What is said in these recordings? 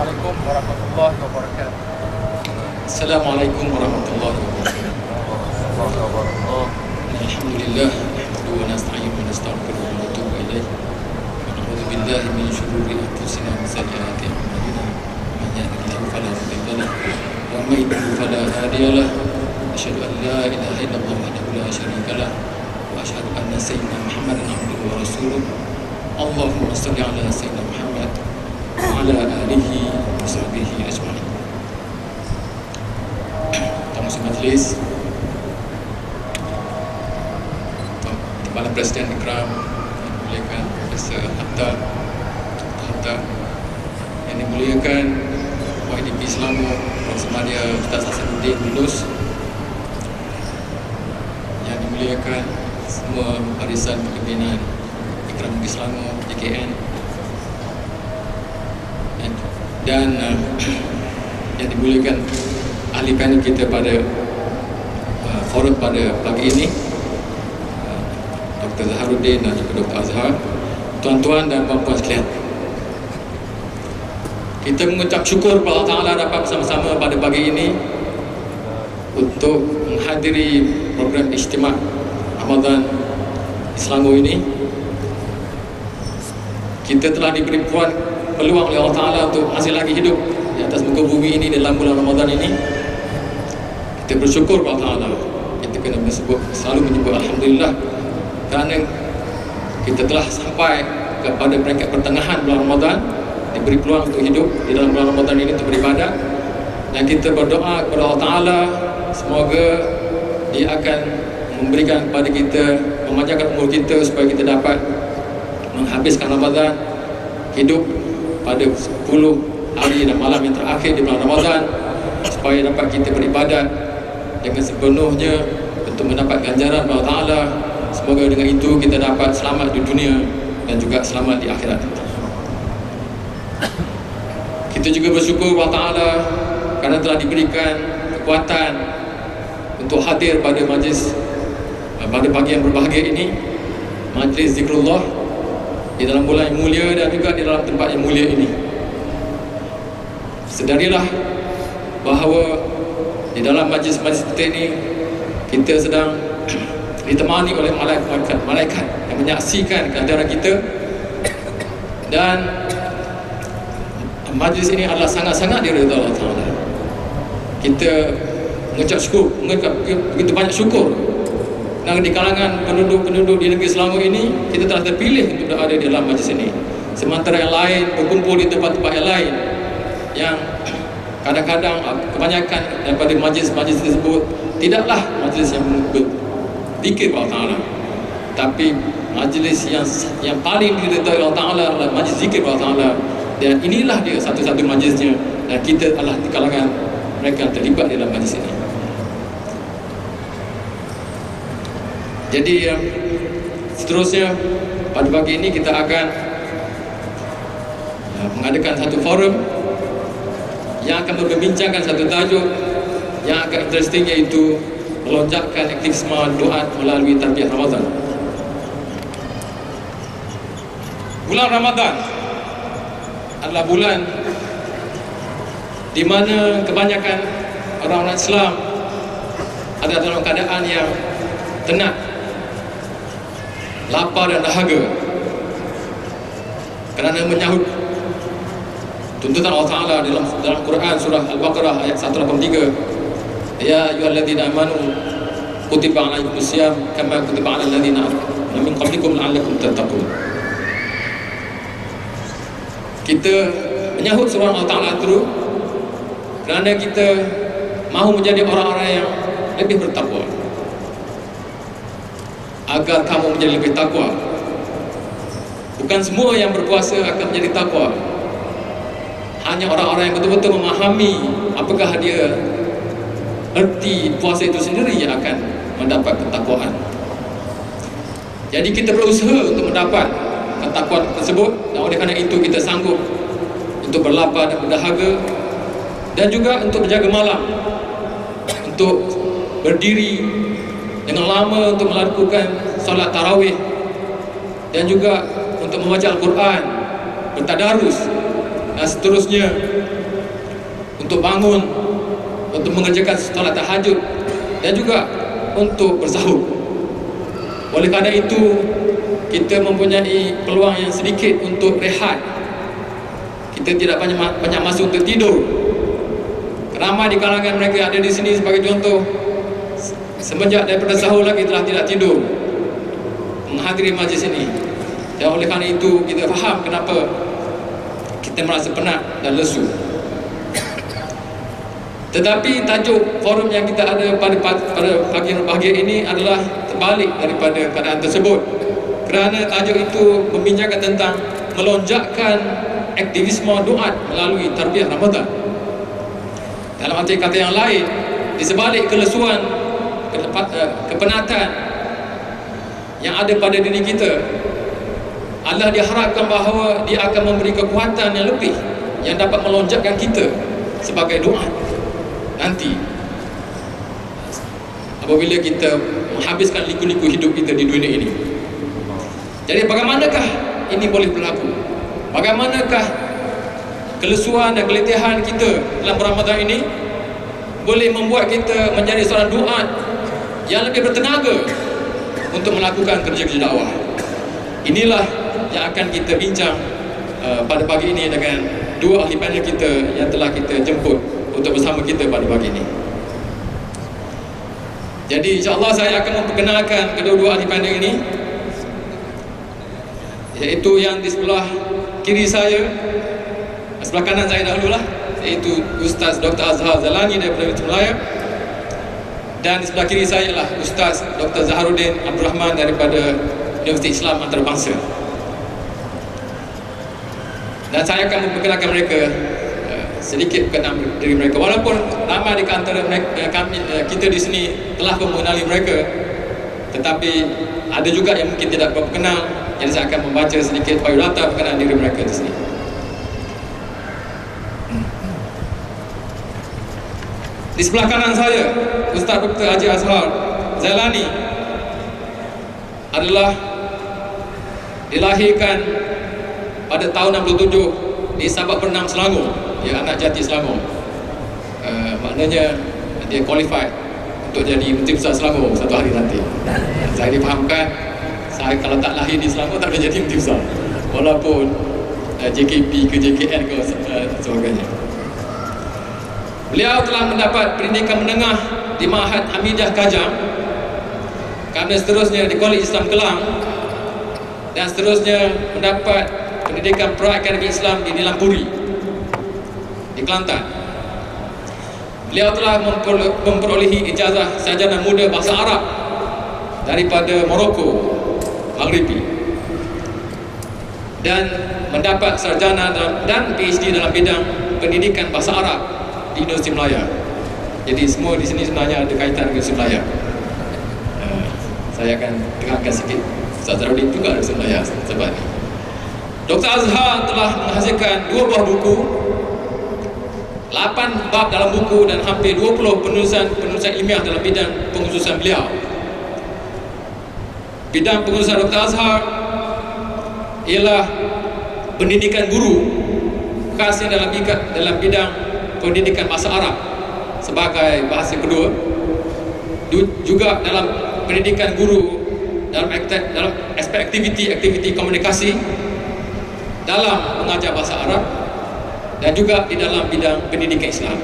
Assalamualaikum warahmatullahi wabarakatuh. Assalamualaikum warahmatullahi wabarakatuh. Alhamdulillah, nahmaduhu wa nasta'inuhu wa nastaghfiruhu wa natubu ilaih. Wa na'udzu billahi min shururi anfusina wa sayyiati a'malina. Man yahdihillahu fala mudilla lahu wa man yudlil fala hadiya lahu. Asyhadu an la ilaha illallah wahdahu la syarika lahu wa asyhadu anna sayyidina Muhammadan abduhu wa rasuluh. Allahumma shalli ala sayyidina Muhammad wa ala alihi wa sahbihi ajma'in. Tamu majlis, Kepala Presiden Ikram yang dimuliakan Profesor Hatta, yang dimuliakan YDP Selangor Prof. Madia Ustaz Hasanuddin Yunus, yang dimuliakan semua barisan kepimpinan Ikram di Selangor JKN, dan yang dimuliakan ahli panel kita pada forum pada pagi ini, Dr. Zaharuddin dan juga Dr. Azhar. Tuan-tuan dan puan-puan sekalian, kita mengucap syukur kepada Allah Ta'ala dapat bersama-sama pada pagi ini untuk menghadiri program Ijtima' Ramadan di Selangor ini. Kita telah diberi peluang oleh Allah Ta'ala untuk masih lagi hidup di atas muka bumi ini dalam bulan Ramadan ini. Kita bersyukur kepada Allah Ta'ala. Kita kena selalu menyebut Alhamdulillah, kerana kita telah sampai kepada peringkat pertengahan bulan Ramadan, diberi peluang untuk hidup di dalam bulan Ramadan ini untuk beribadah. Dan kita berdoa kepada Allah Ta'ala, semoga Dia akan memberikan kepada kita, memanjangkan umur kita supaya kita dapat menghabiskan Ramadan, hidup pada 10 hari dan malam yang terakhir di bulan Ramadan, supaya dapat kita beribadat dengan sepenuhnya untuk mendapat ganjaran Allah Ta'ala. Semoga dengan itu kita dapat selamat di dunia dan juga selamat di akhirat. Kita juga bersyukur Allah Ta'ala kerana telah diberikan kekuatan untuk hadir pada majlis pada pagi yang berbahagia ini, majlis zikrullah di dalam bulan yang mulia dan juga di dalam tempat yang mulia ini. Sedarilah bahawa di dalam majlis-majlis kita ini kita sedang ditemani oleh malaikat yang menyaksikan kehadiran kita, dan majlis ini adalah sangat-sangat diridai Allah Ta'ala. Kita mengucap syukur, begitu banyak syukur, dan di kalangan penduduk-penduduk di negeri Selangor ini kita telah terpilih untuk berada di dalam majlis ini. Sementara yang lain berkumpul di tempat-tempat yang lain yang kadang-kadang kebanyakan daripada majlis-majlis tersebut tidaklah majlis yang berzikir Allah Ta'ala, tapi majlis yang paling diridai Allah Ta'ala adalah majlis zikir Allah Ta'ala, dan inilah dia satu-satu majlisnya, dan kita adalah di kalangan mereka yang terlibat di dalam majlis ini. Jadi seterusnya pada pagi ini kita akan mengadakan satu forum yang akan membincangkan satu tajuk yang agak interesting, iaitu melonjakkan aktivisme doa melalui tarbiyah Ramadan. Bulan Ramadan adalah bulan di mana kebanyakan orang-orang Islam ada dalam keadaan yang tenat, lapar dan dahaga kerana menyahut tuntutan Allah Ta'ala dalam Quran surah Al-Baqarah ayat 183, ya ayyuhalladzina amanu kutiba alaikumus syiyam kama kutiba alal ladzina min qablikum la'allakum tattaqun. Kita menyahut surah Allah Ta'ala itu kerana kita mahu menjadi orang-orang yang lebih bertakwa, agar kamu menjadi lebih takwa. Bukan semua yang berpuasa akan menjadi takwa, hanya orang-orang yang betul-betul memahami apakah dia erti puasa itu sendiri yang akan mendapat ketakwaan. Jadi kita berusaha untuk mendapat ketakwaan tersebut, dan oleh kerana itu kita sanggup untuk berlapar dan berdahaga, dan juga untuk berjaga malam, untuk berdiri dengan lama untuk melakukan solat tarawih, dan juga untuk membaca Al-Quran, bertadarus, dan seterusnya untuk bangun, untuk mengerjakan solat tahajud, dan juga untuk bersahur. Oleh kerana itu, kita mempunyai peluang yang sedikit untuk rehat. Kita tidak banyak masa untuk tidur. Ramai di kalangan mereka ada di sini sebagai contoh, semenjak daripada sahur lagi telah tidak tidur menghadiri majlis ini. Dan oleh kerana itu, kita faham kenapa kita merasa penat dan lesu. Tetapi tajuk forum yang kita ada pada pagi ini adalah terbalik daripada keadaan tersebut, kerana tajuk itu membincangkan tentang melonjakkan aktivisme doa melalui tarbiyah Ramadan. Dalam arti kata yang lain, di sebalik kelesuan, kepenatan yang ada pada diri kita, Allah diharapkan bahawa Dia akan memberi kekuatan yang lebih yang dapat melonjakkan kita sebagai doa nanti apabila kita menghabiskan liku-liku hidup kita di dunia ini. Jadi bagaimanakah ini boleh berlaku? Bagaimanakah kelesuan dan keletihan kita dalam Ramadan ini boleh membuat kita menjadi seorang duat yang lebih bertenaga untuk melakukan kerja-kerja dakwah? Inilah yang akan kita bincang pada pagi ini dengan dua ahli panel kita yang telah kita jemput untuk bersama kita pada pagi ini. Jadi insya-Allah saya akan memperkenalkan kedua-dua ahli panel ini, iaitu yang di sebelah kiri saya, sebelah kanan saya dahululah, iaitu Ustaz Dr. Azhar Zalani daripada Universiti Melaya, dan di sebelah kiri saya ialah Ustaz Dr. Zaharuddin Abdul Rahman daripada Universiti Islam Antarabangsa. Dan saya akan memperkenalkan mereka sedikit berkenaan diri mereka. Walaupun ramai di antara kita di sini telah mengenali mereka, tetapi ada juga yang mungkin tidak berapa kenal. Jadi saya akan membaca sedikit biodata berkenaan diri mereka di sini. Di sebelah kanan saya, Ustaz Dr. Haji Azhar Zalani adalah dilahirkan pada tahun 67 di Sabak Pernam, Selangor. Dia anak jati Selangor. Maknanya dia qualified untuk jadi Menteri Besar Selangor satu hari nanti. Saya difahamkan, saya kalau tak lahir di Selangor tak boleh jadi Menteri Besar, walaupun JKP ke JKN ke sebagainya. Beliau telah mendapat pendidikan menengah di Ma'had Hamidah Kajang, kerana seterusnya di Kolej Islam Kelang, dan seterusnya mendapat pendidikan pra-akademi Islam di Nilampuri di Kelantan. Beliau telah memperolehi ijazah sarjana muda bahasa Arab daripada Morocco Maghribi, dan mendapat sarjana dan PhD dalam bidang pendidikan bahasa Arab di Universiti Melaya. Jadi semua di sini sebenarnya ada kaitan dengan Universiti Melaya. Saya akan dengarkan sikit. Ustaz Zaharuddin juga dari Universiti Melaya sebab ini. Dr. Azhar telah menghasilkan 2 buah buku, 8 bab dalam buku, dan hampir 20 penulisan ilmiah dalam bidang pengkhususan beliau. Bidang pengkhususan Dr. Azhar ialah pendidikan guru, khasnya dalam bidang pendidikan bahasa Arab sebagai bahasa kedua, juga dalam pendidikan guru dalam aspek aktiviti komunikasi dalam mengajar bahasa Arab, dan juga di dalam bidang pendidikan Islam.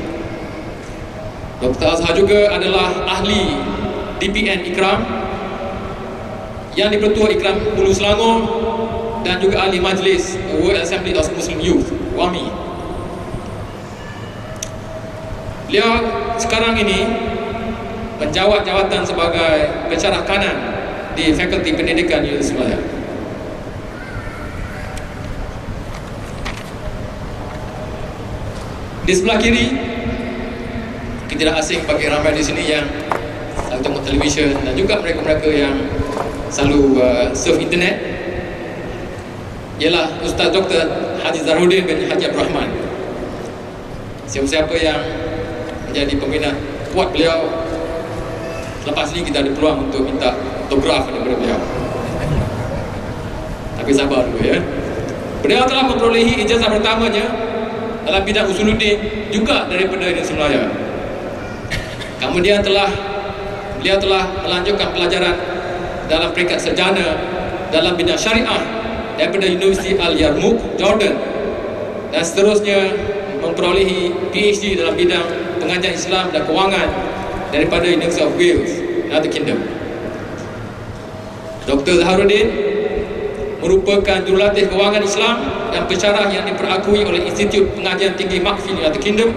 Dr. Azhar juga adalah ahli DPN Ikram yang di-Pertua Ikram Hulu Selangor, dan juga ahli majlis World Assembly of Muslim Youth WAMI. Beliau sekarang ini menjawat jawatan sebagai pensyarah kanan di Fakulti Pendidikan Universiti Melaya. Di sebelah kiri, tidak asing bagi ramai di sini yang selalu tengok televisyen, dan juga mereka-mereka yang selalu surf internet, ialah Ustaz Dr. Haji Zaharuddin bin Haji Abdul Rahman. Siapa-siapa yang menjadi peminat kuat beliau, selepas ini kita ada peluang untuk minta autograf daripada beliau. Tapi sabar dulu ya. Beliau telah memperolehi ijazah pertamanya dalam bidang usuluddin juga daripada Universiti Malaya. Kemudian beliau telah melanjutkan pelajaran dalam peringkat sarjana dalam bidang syariah daripada Universiti Al-Yarmouk, Jordan, dan seterusnya memperolehi PhD dalam bidang pengajian Islam dan kewangan daripada University of Wales, United Kingdom. Dr. Zaharuddin merupakan jurulatih kewangan Islam dan pensyarah yang diperakui oleh Institut Pengajian Tinggi Makfil, United Kingdom.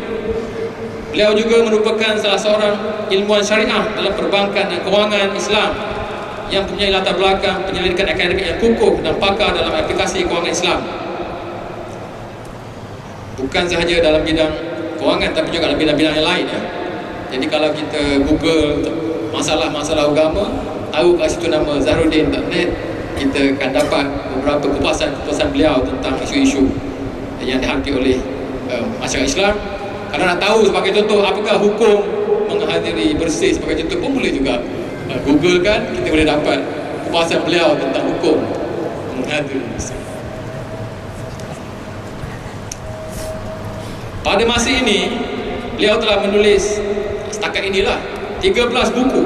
Beliau juga merupakan salah seorang ilmuwan syariah dalam perbankan dan kewangan Islam yang mempunyai latar belakang penyelidikan akademik yang kukuh dan pakar dalam aplikasi kewangan Islam. Bukan sahaja dalam bidang kewangan tapi juga dalam bidang-bidang yang lain, ya. Jadi kalau kita Google masalah-masalah agama, tahu kat situ nama zaharuddin.net, kita akan dapat beberapa kupasan beliau tentang isu-isu yang dihadapi oleh masyarakat Islam. Kalau nak tahu sebagai contoh apakah hukum menghadiri bersih sebagai contoh pun boleh juga Google kan, kita boleh dapat kupasan beliau tentang hukum menghadiri bersih. Pada masa ini beliau telah menulis setakat inilah 13 buku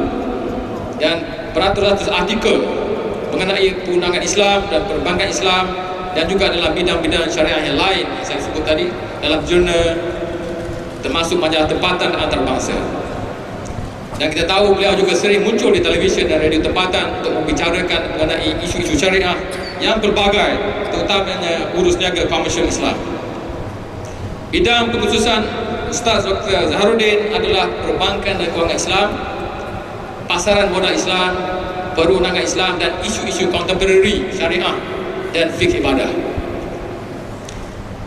dan beratus-ratus artikel mengenai perundangan Islam dan perbankan Islam, dan juga dalam bidang-bidang syariah yang lain yang saya sebut tadi dalam jurnal termasuk majalah tempatan dan antarabangsa. Dan kita tahu beliau juga sering muncul di televisyen dan radio tempatan untuk membicarakan mengenai isu-isu syariah yang pelbagai, terutamanya urus niaga komersial Islam. Bidang pengkhususan Ustaz Dr. Zaharuddin adalah perbankan dan kewangan Islam, pasaran modal Islam, perundangan Islam, dan isu-isu contemporary syariah dan fiqh ibadah.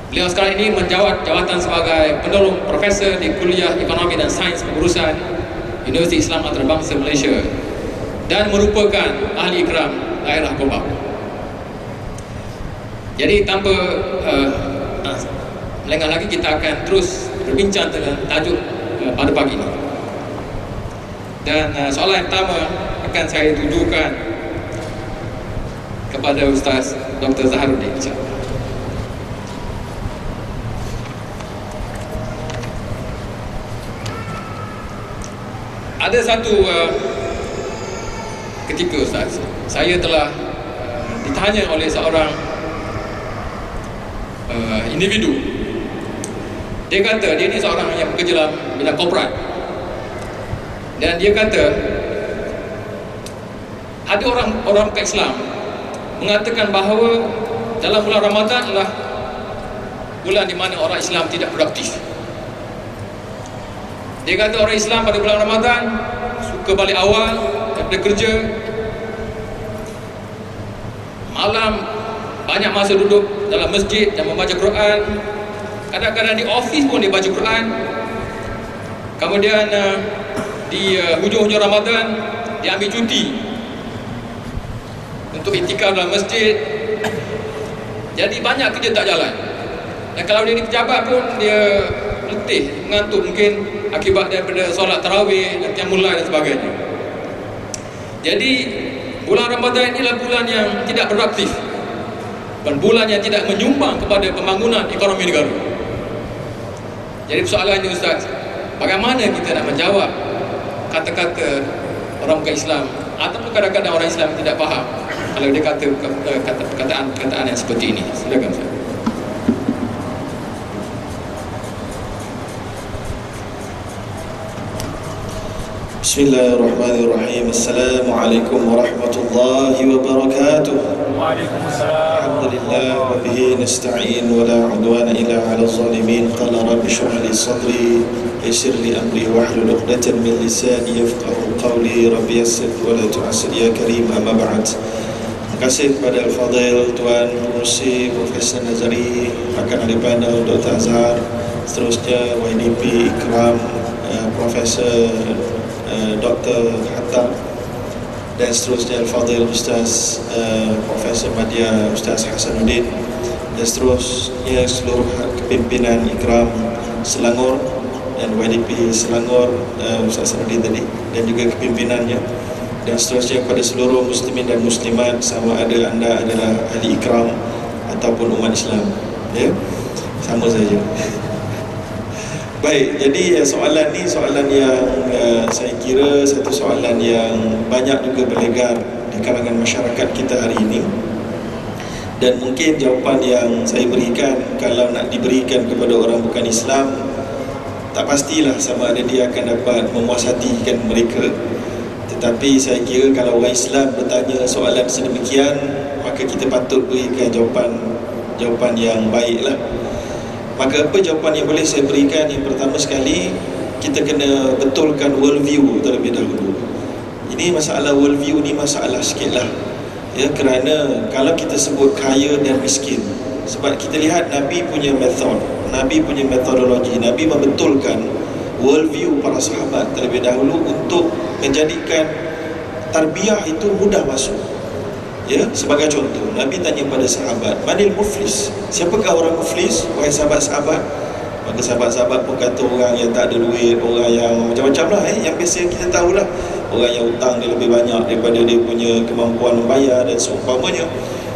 Beliau sekarang ini menjawat jawatan sebagai penolong profesor di Kuliah Ekonomi dan Sains Pengurusan Universiti Islam Antarabangsa Malaysia dan merupakan ahli ikram daerah Gombak. Jadi tanpa melengah lagi, kita akan terus berbincang dengan tajuk pada pagi ini. Dan soalan yang pertama akan saya tujukan kepada Ustaz Dr. Zaharuddin, insyaAllah. Ada satu ketika Ustaz, saya telah ditanya oleh seorang individu. Dia kata dia ni seorang yang bekerja dalam bidang korporat, dan dia kata ada orang Islam mengatakan bahawa dalam bulan Ramadan adalah bulan di mana orang Islam tidak produktif. Dia kata orang Islam pada bulan Ramadan suka balik awal daripada kerja, malam banyak masa duduk dalam masjid dan membaca Quran. Kadang-kadang di office pun dia baca Quran. Kemudian di hujung-hujung Ramadan dia ambil cuti untuk iktikaf dalam masjid. Jadi banyak kerja tak jalan. Dan kalau dia ni pejabat pun dia letih, mengantuk mungkin akibat daripada solat tarawih dan qiyamul lail dan sebagainya. Jadi bulan Ramadan inilah bulan yang tidak produktif dan bulan yang tidak menyumbang kepada pembangunan ekonomi negara. Jadi persoalannya Ustaz, bagaimana kita nak menjawab kata-kata orang bukan Islam ataupun kadang-kadang orang Islam tidak faham kalau dia kata perkataan yang seperti ini? Silakan Ustaz. Bismillahirrahmanirrahim. Assalamualaikum warahmatullahi wabarakatuh. Waalaikumsalam. Alhamdulillah wa bihi nasta'in wa la 'udwana illa 'alal zalimin. Qala rabbi shrah li sadri yassir li amri wahlul 'uqdatam min lisani yafqahu qawli. Rabbi yassir wa la tu'assir ya karim. Amma ba'd. Terima kasih kepada Al-Fadhil Tuan Pengerusi Profesor Nazari, rakan ahli panel Dr. Azhar, seterusnya YDP Ikram, Profesor Dr. Hatta, dan seterusnya Al-Fadhil Ustaz Profesor Madya Ustaz Hasanuddin, dan seterusnya seluruh kepimpinan Ikram Selangor dan YDP Selangor Ustaz Hasanuddin tadi, dan juga kepimpinannya, dan seterusnya kepada seluruh muslimin dan muslimat, sama ada anda adalah ahli Ikram ataupun umat Islam, ya, sama saja. Baik, jadi soalan ni soalan yang saya kira satu soalan yang banyak juga beredar di kalangan masyarakat kita hari ini. Dan mungkin jawapan yang saya berikan, kalau nak diberikan kepada orang bukan Islam, tak pastilah sama ada dia akan dapat memuashatikan mereka. Tetapi saya kira kalau orang Islam bertanya soalan sedemikian, maka kita patut berikan jawapan yang baiklah. Maka apa jawapan yang boleh saya berikan? Yang pertama sekali, kita kena betulkan worldview terlebih dahulu. Ini masalah worldview ni masalah sikit lah, ya, kerana kalau kita sebut kaya dan miskin, sebab kita lihat Nabi punya metodologi, Nabi membetulkan worldview para sahabat terlebih dahulu untuk menjadikan tarbiyah itu mudah masuk. Ya, sebagai contoh, Nabi tanya pada sahabat, manil muflis? Siapakah orang muflis? Wahai sahabat-sahabat. Maka sahabat-sahabat pun kata orang yang tak ada duit, orang yang macam-macam lah, yang biasa kita tahulah. Orang yang hutang dia lebih banyak daripada dia punya kemampuan membayar dan seumpamanya.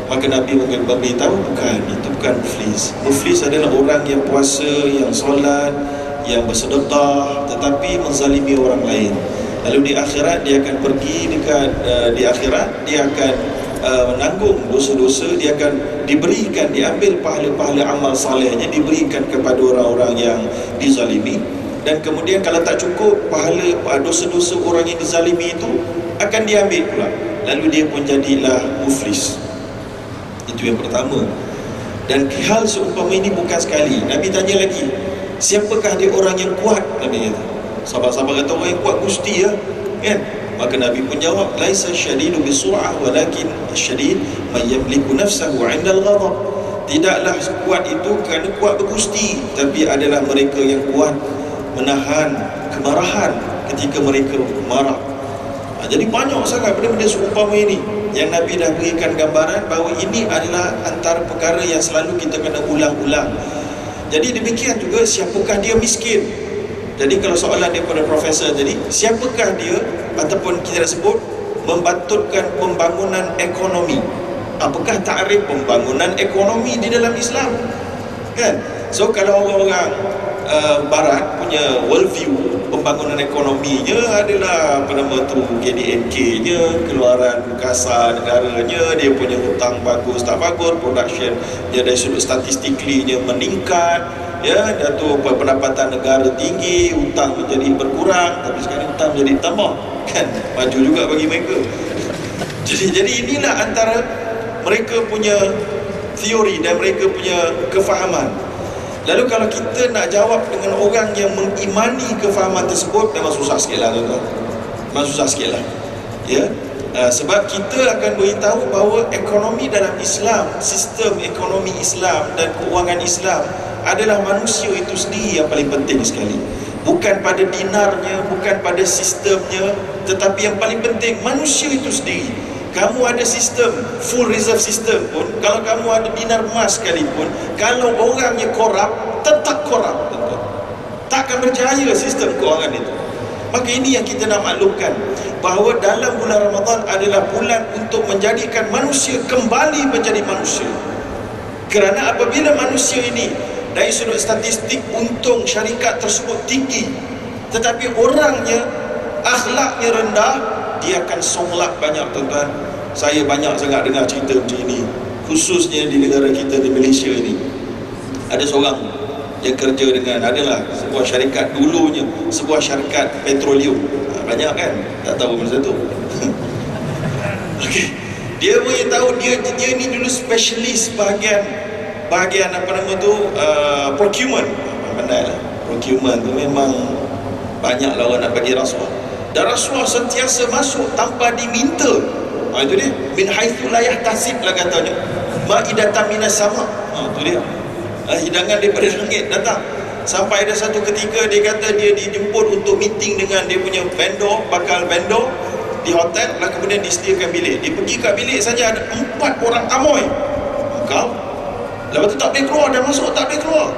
Maka Nabi beritahu, bukan, itu bukan muflis. Muflis adalah orang yang puasa, yang solat, yang bersedekah, tetapi menzalimi orang lain. Lalu di akhirat dia akan pergi dekat di akhirat dia akan menanggung dosa-dosa, dia akan diberikan, diambil pahala-pahala amal salehnya, diberikan kepada orang-orang yang dizalimi. Dan kemudian kalau tak cukup, pahala dosa-dosa orang yang dizalimi itu akan diambil pula. Lalu dia pun jadilah muflis. Itu yang pertama. Dan hal seumpama ini bukan sekali. Nabi tanya lagi, siapakah dia orang yang kuat? Nabi kata. Sahabat-sahabat kata, orang yang kuat Gusti, ya, kan? Maka Nabi pun jawab, laisa syadidu bisur'ah walakin syadid man yamliku nafsahu 'inda al-ghadab. Tidaklah kuat itu kerana kuat bergusti, tapi adalah mereka yang kuat menahan kemarahan ketika mereka marah. Jadi banyak sangat benda-benda seumpama ini yang Nabi dah berikan gambaran bahawa ini adalah antara perkara yang selalu kita kena ulang-ulang. Jadi demikian juga, siapakah dia miskin? Jadi kalau soalan daripada profesor tadi, siapakah dia, ataupun kita sebut membantukan pembangunan ekonomi? Apakah takrif pembangunan ekonomi di dalam Islam? Kan? So kalau orang-orang barat punya worldview, pembangunan ekonominya adalah apa nama tu, GDNK-nya, keluaran kasar negaranya, dia punya hutang bagus tak bagus, production dia dari sudut statistically-nya meningkat, ya, dah tu pendapatan negara tinggi, hutang menjadi berkurang, tapi sekarang hutang menjadi tambah, kan, maju juga bagi mereka. Jadi inilah antara mereka punya teori dan mereka punya kefahaman. Lalu kalau kita nak jawab dengan orang yang mengimani kefahaman tersebut, memang susah sikit lah, tuan-tuan. Memang susah sikit lah, ya. Sebab kita akan beritahu bahawa ekonomi dalam Islam, sistem ekonomi Islam dan keuangan Islam adalah manusia itu sendiri yang paling penting sekali. Bukan pada dinarnya, bukan pada sistemnya, tetapi yang paling penting manusia itu sendiri. Kamu ada sistem full reserve system pun, kalau kamu ada dinar emas sekalipun, kalau orangnya korup, tetap korup, tentu. Tak akan berjaya sistem keuangan itu. Maka ini yang kita nak maklumkan, bahawa dalam bulan Ramadan adalah bulan untuk menjadikan manusia kembali menjadi manusia. Kerana apabila manusia ini dari sudut statistik untung syarikat tersebut tinggi, tetapi orangnya, akhlaknya rendah, dia akan songlak banyak, tuan-tuan. Saya banyak sangat dengar cerita macam ini, khususnya di negara kita, di Malaysia ini. Ada seorang yang kerja dengan, adalah sebuah syarikat, dulunya sebuah syarikat petroleum. Banyak kan tak tahu masa tu. Okay. Dia punya tahu, dia ni dulu specialist bahagian apa nama tu, procurement. Pandai lah, procurement tu memang banyak lah orang nak bagi rasuah. Dan rasuah sentiasa masuk tanpa diminta. Itu dia, min haitsu la yahtasib lah katanya, maidatan minas sama. Itu dia, hidangan daripada langit datang. Sampai ada satu ketika dia kata dia dijemput untuk meeting dengan dia punya vendor, bakal vendor di hotel, dan kemudian disediakan bilik. Dia pergi kat bilik saja ada 4 orang amoy. Kau lepas tu tak boleh keluar, dah masuk tak boleh keluar.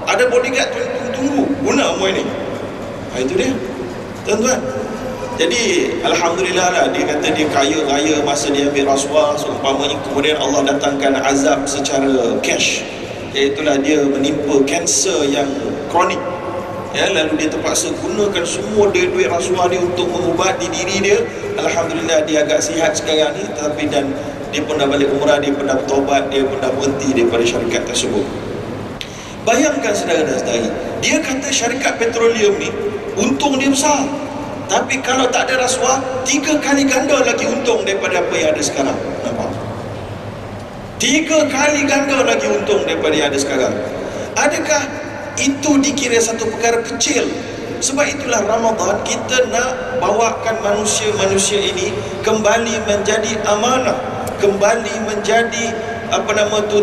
Ada bodyguard tunggu guna amoy ni. Itu dia, tuan-tuan. Jadi alhamdulillah lah, dia kata dia kaya raya masa dia ambil rasuah seumpamanya. Kemudian Allah datangkan azab secara cash, iaitulah dia menimpa kanser yang kronik, ya, lalu dia terpaksa gunakan semua duit-duit rasuah dia untuk mengubati diri dia. Alhamdulillah dia agak sihat sekarang ni, tapi dan dia pun dah balik umrah, dia pun dah bertaubat, dia pun dah berhenti daripada syarikat tersebut. Bayangkan saudara dan saudari, dia kata syarikat petroleum ni untung dia besar, tapi kalau tak ada rasuah 3 kali ganda lagi untung daripada apa yang ada sekarang. Nampak? 3 kali ganda lagi untung daripada yang ada sekarang. Adakah itu dikira satu perkara kecil? Sebab itulah Ramadan kita nak bawakan manusia-manusia ini kembali menjadi amanah, kembali menjadi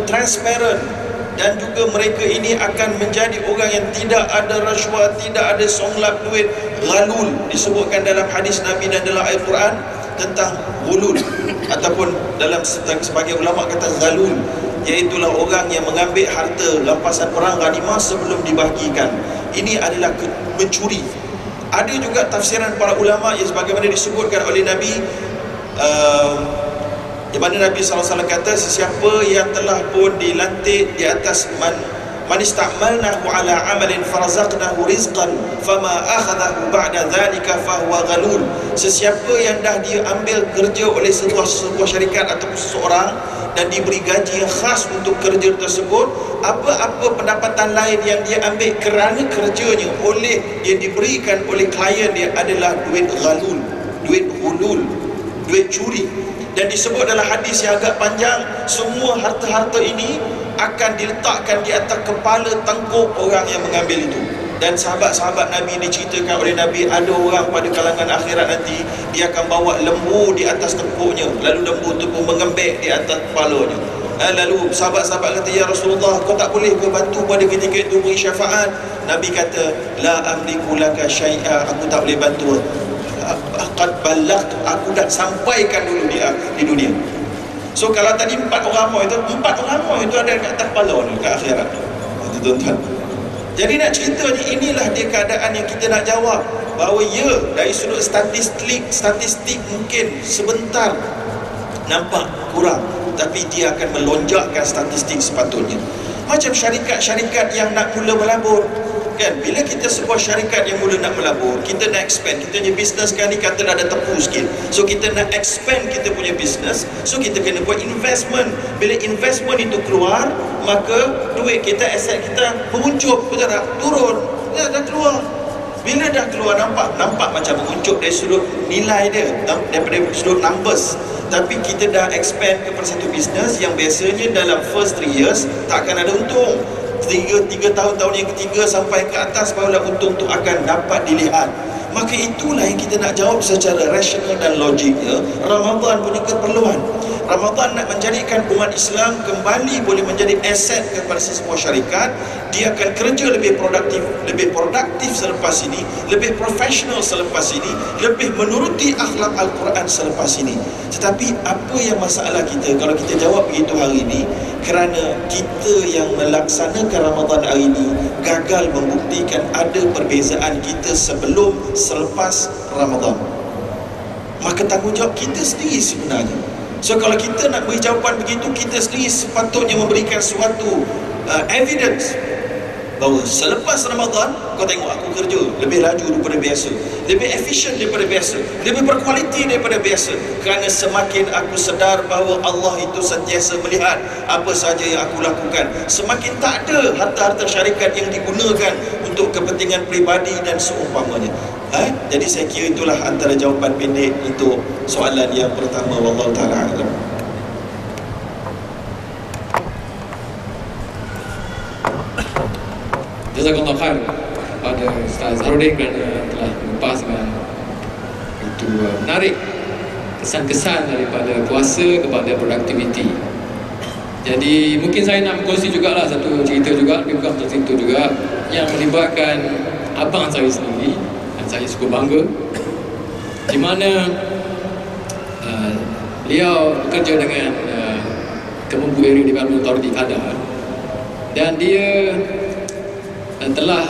transparent, dan juga mereka ini akan menjadi orang yang tidak ada rasuah, tidak ada songlap duit, ghalul. Disebutkan dalam hadis Nabi dan dalam Al-Quran tentang ghulul, ataupun dalam sebagai ulama kata ghalul, iaitulah orang yang mengambil harta rampasan perang ghanimah sebelum dibahagikan. Ini adalah mencuri. Ada juga tafsiran para ulama yang sebagaimana disebutkan oleh Nabi, di mana Nabi SAW kata, sesiapa yang telah pun dilantik di atas man ista'malnahu ala amalin farazaqnahu rizqan fama akhadahu ba'da dhalika fahuwa ghalul. Sesiapa yang dah diambil kerja oleh sebuah syarikat ataupun seseorang dan diberi gaji yang khas untuk kerja tersebut, apa-apa pendapatan lain yang dia ambil kerana kerjanya oleh yang diberikan oleh klien dia adalah duit ghalul, duit hulul, duit curi. Dan disebut dalam hadis yang agak panjang, semua harta-harta ini akan diletakkan di atas kepala tengkuk orang yang mengambil itu. Dan sahabat-sahabat Nabi diceritakan oleh Nabi, ada orang pada kalangan akhirat nanti, dia akan bawa lembu di atas tengkuknya, lalu lembu itu pun mengembek di atas kepalanya. Lalu sahabat-sahabat kata, ya Rasulullah, kau tak boleh ke bantu pada ketika itu beri syafaat? Nabi kata, la amliku laka syai'a, aku tak boleh bantu. Qad ballagtu, aku dah sampaikan dulu dia di dunia. So kalau tadi 4 orang itu ada kat atas kepala ni kat akhirat. Tuan-tuan. Jadi nak cerita ni, inilah dia keadaan yang kita nak jawab, bahawa ya, dari sudut statistik mungkin sebentar nampak kurang, tapi dia akan melonjakkan statistik sepatutnya. Macam syarikat-syarikat yang nak mula melabur, kan? Bila kita sebuah syarikat yang mula nak melabur, kita nak expand, kita punya bisnes kan ni kata dah ada tepu sikit, so kita nak expand kita punya bisnes, so kita kena buat investment. Bila investment itu keluar, maka duit kita, aset kita menguncup, betul tak? Turun, dah keluar. Bila dah keluar, nampak macam menguncup dari sudut nilai dia, daripada sudut numbers. Tapi kita dah expand kepada satu bisnes yang biasanya dalam first 3 years tak akan ada untung. 3 tahun yang ketiga sampai ke atas barulah untung tu akan dapat dilihat. Maka itulah yang kita nak jawab secara rasional dan logiknya. Ramadan punya keperluan. Ramadan nak menjadikan umat Islam kembali boleh menjadi aset kepada sebuah syarikat. Dia akan kerja lebih produktif selepas ini, lebih profesional selepas ini, lebih menuruti akhlak Al-Quran selepas ini. Tetapi apa yang masalah kita kalau kita jawab begitu hari ini? Kerana kita yang melaksanakan Ramadan hari ini gagal membuktikan ada perbezaan kita sebelum selepas Ramadan. Maka tanggungjawab kita sendiri sebenarnya. So kalau kita nak beri jawapan begitu, kita sendiri sepatutnya memberikan suatu evidence bahawa selepas Ramadan, kau tengok aku kerja lebih laju daripada biasa, lebih efisien daripada biasa, lebih berkualiti daripada biasa. Kerana semakin aku sedar bahawa Allah itu sentiasa melihat apa sahaja yang aku lakukan. Semakin tak ada harta-harta syarikat yang digunakan untuk kepentingan peribadi dan seumpamanya. Jadi saya kira itulah antara jawapan pendek untuk soalan yang pertama. Wallahu ta'ala a'lam. Jazakallah khair pada Ustaz Zarudin kerana telah membahaskan itu menarik kesan-kesan daripada puasa kepada produktiviti. Jadi mungkin saya nak berkongsi jugalah satu cerita juga, tapi bukan cerita juga, yang melibatkan abang saya sendiri dan saya cukup bangga, di mana beliau bekerja dengan Kementerian Area Development Authority Kedah, dan dia telah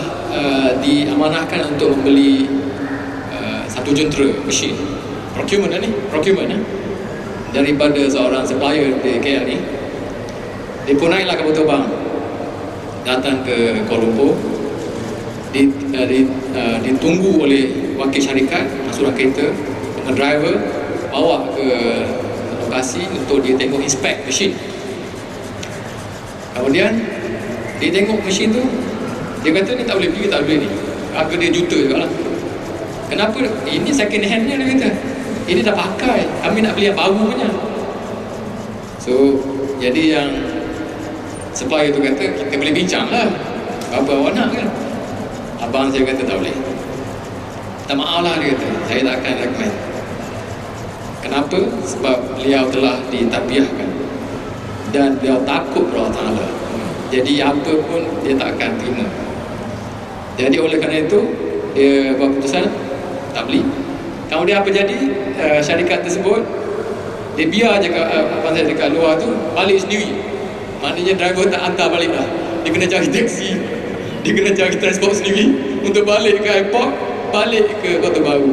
diamanahkan untuk membeli satu jentera mesin procurement daripada seorang supplier di KL ni. Dia pun naiklah kapal terbang datang ke Kuala Lumpur, ditunggu oleh wakil syarikat masuk dalam kereta dengan driver, bawa ke lokasi untuk dia tengok inspect mesin. Kemudian dia tengok mesin tu, dia kata ni tak boleh pergi, tak boleh ni, harga dia juta juga lah. Kenapa? Ini second hand nya, dia kata. Ini dah pakai, kami nak beli yang baru punya. So jadi yang supplier tu kata, kita boleh bincang lah, apa awak nak kan. Abang saya kata tak boleh, tak maaf lah, dia kata, saya tak akan recommend. Kenapa? Sebab beliau telah ditarbiahkan dan beliau takut kepada Allah Ta'ala. Jadi apa pun dia tak akan terima. Jadi oleh kerana itu dia buat keputusan tak beli. Kemudian apa jadi? Syarikat tersebut dia biar je abang saya dekat luar tu balik sendiri. Maknanya driver tak hantar balik dah. Dia kena cari taksi, dia kena cari transport sendiri untuk balik ke airport, balik ke Kota Baru.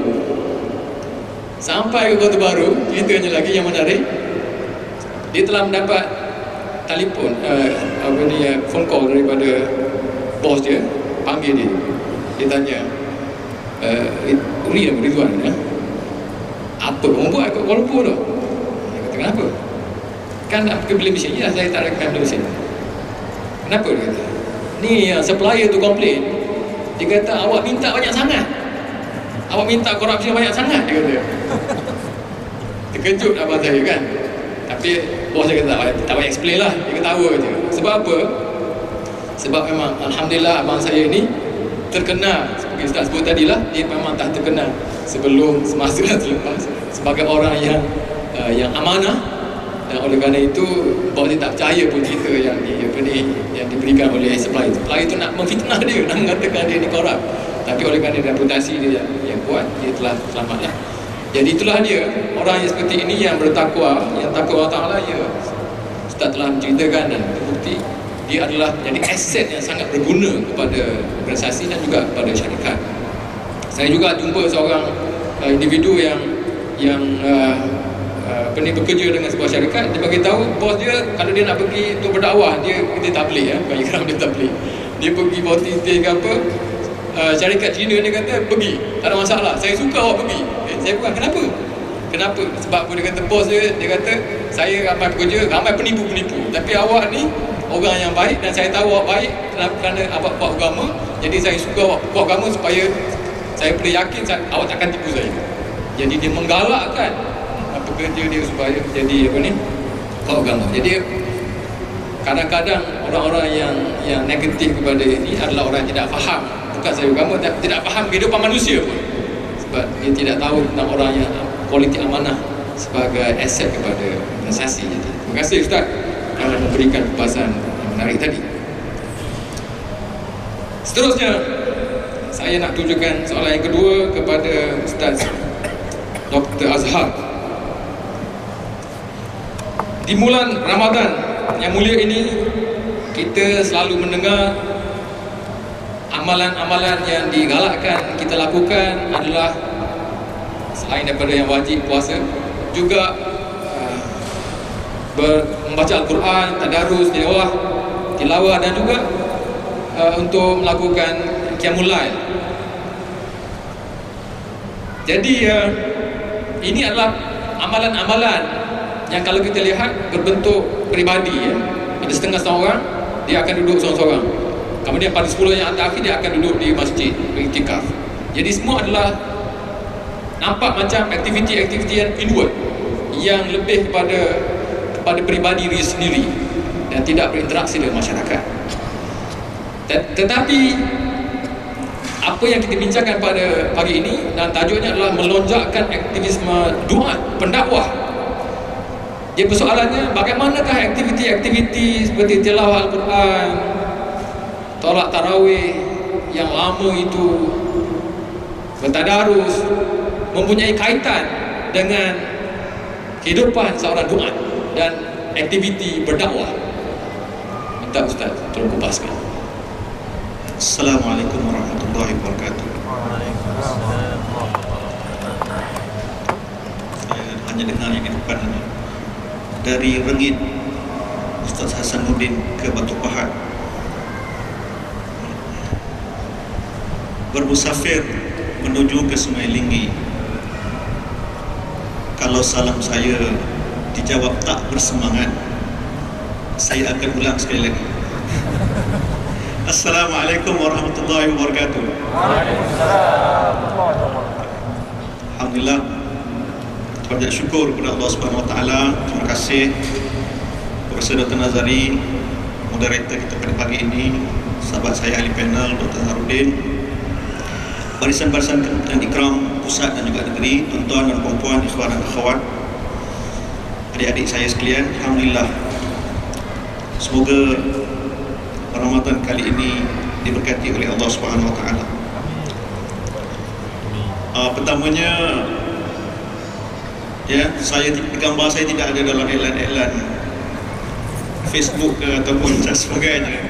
Sampai ke Kota Baru, ceritanya lagi yang menarik, dia telah mendapat telefon, phone call daripada bos dia, panggil dia. Dia tanya, Uri nama Ridwan ya? Apa kamu buat kat Kuala Lumpur tu? Dia kata, kenapa? Kan nak pergi beli mesin. Ya, saya tak akan beli mesin. Kenapa? Dia kata, ni supplier tu komplain. Dia kata, awak minta banyak sangat, awak minta korupsi banyak sangat, dia kata. Terkejut abang saya kan. Tapi bos saya kata, tak payah explain lah, dia ketawa je. Sebab apa? Sebab memang Alhamdulillah abang saya ni terkenal, seperti Ustaz sebut tadi lah, dia memang tak terkenal sebelum, semasa dan selepas sebagai orang yang amanah. Dan oleh kerana itu bos dia tak percaya pun cerita yang diberikan oleh supplier. Supplier itu nak memfitnah dia, nak mengatakan dia ni korup. Tapi oleh kerana reputasi dia yang kuat, dia telah selamatlah. Jadi itulah dia, orang yang seperti ini yang bertakwa, yang takut Allah Ta'ala, ya Ustaz telah menceritakan dan terbukti dia adalah jadi aset yang sangat berguna kepada organisasi dan juga kepada syarikat. Saya juga jumpa seorang individu yang bekerja dengan sebuah syarikat. Dia bagi tahu bos dia kalau dia nak pergi untuk berdakwah, dia tabligh ya, bukan ikram, dia tabligh. Dia pergi bawa titik ke apa, syarikat Cina dia kata pergi, tak ada masalah, saya suka awak pergi. Saya bukan, kenapa? Sebab dia kata bos dia kata saya ramai pekerja, ramai penipu-penipu, tapi awak ni orang yang baik dan saya tahu awak baik kerana awak buat agama. Jadi saya suka awak buat agama supaya saya boleh yakin awak takkan tipu saya. Jadi dia menggalakkan pekerja dia supaya jadi apa ni, buat agama. Jadi kadang-kadang orang-orang yang negatif kepada ini adalah orang yang tidak faham, bukan sahaja agama, tidak faham kehidupan manusia pun. Sebab dia tidak tahu tentang orang yang kualiti amanah sebagai aset kepada organisasi. Jadi terima kasih Ustaz kerana memberikan kupasan yang menarik tadi. Seterusnya, saya nak tunjukkan soalan yang kedua kepada Ustaz Dr. Azhar. Di bulan Ramadan yang mulia ini, kita selalu mendengar amalan-amalan yang digalakkan kita lakukan adalah selain daripada yang wajib puasa, juga membaca Al-Quran, tadarus, tilawah dan juga untuk melakukan qiyamul lail. Jadi ini adalah amalan-amalan yang kalau kita lihat berbentuk peribadi ya. Ada setengah orang dia akan duduk seorang-seorang. Kemudian pada 10 yang terakhir dia akan duduk di masjid beriktikaf. Jadi semua adalah nampak macam aktiviti-aktiviti yang inward, yang lebih kepada peribadi diri sendiri dan tidak berinteraksi dengan masyarakat. Tetapi apa yang kita bincangkan pada pagi ini dan tajuknya adalah melonjakkan aktivisme duat, pendakwah. Jadi persoalannya, bagaimanakah aktiviti-aktiviti seperti tilawah Al-Quran, tolak tarawih yang lama itu, bertadarus, mempunyai kaitan dengan kehidupan seorang duat dan aktiviti berdakwah. Minta Ustaz tolong kupaskan. Assalamualaikum warahmatullahi wabarakatuh. Saya hanya dengar yang di depan ini. Dari Rengit, Ustaz Hasanuddin ke Batu Pahat. bermusafir menuju ke Sungai Linggi. Kalau salam saya dijawab tak bersemangat, saya akan ulang sekali lagi. Assalamualaikum warahmatullahi wabarakatuh. Alhamdulillah, banyak syukur kepada Allah Subhanahu Wa Taala. Terima kasih Profesor Dr. Nazari, moderator kita pada pagi ini, sahabat saya ahli panel Dr. Harudin, barisan-barisan yang ikram pusat dan juga negeri, tuan-tuan dan puan-puan, ikhwan dan akhwat, adik-adik saya sekalian. Alhamdulillah, semoga Ramadan kali ini diberkati oleh Allah Subhanahu Wa Taala. Pertamanya, ya, gambar saya tidak ada dalam iklan-iklan Facebook ataupun sebagainya.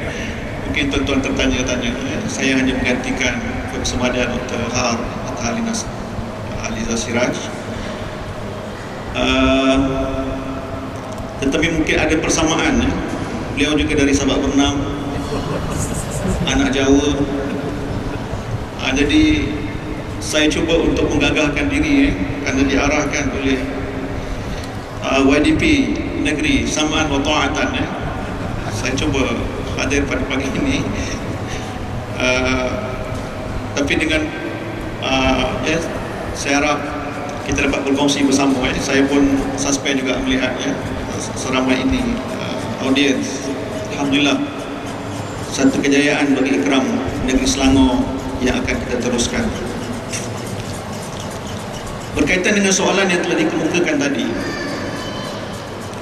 Mungkin tuan-tuan tertanya-tanya, saya hanya menggantikan Semada Dr. Har atau Aliza Siraj. Tetapi mungkin ada persamaan, ya. Beliau juga dari Sabak Bernam, anak Jawa. Jadi saya cuba untuk menggagahkan diri, kerana diarahkan oleh YDP negeri Samaan wa Ta'atan, ya. Saya cuba hadir pada pagi ini, tapi dengan ya, saya harap kita dapat berkongsi bersama, ya. Saya pun suspend juga melihat, ya, seramai ini audiens. Alhamdulillah, satu kejayaan bagi ikram negeri Selangor yang akan kita teruskan. Berkaitan dengan soalan yang telah dikemukakan tadi,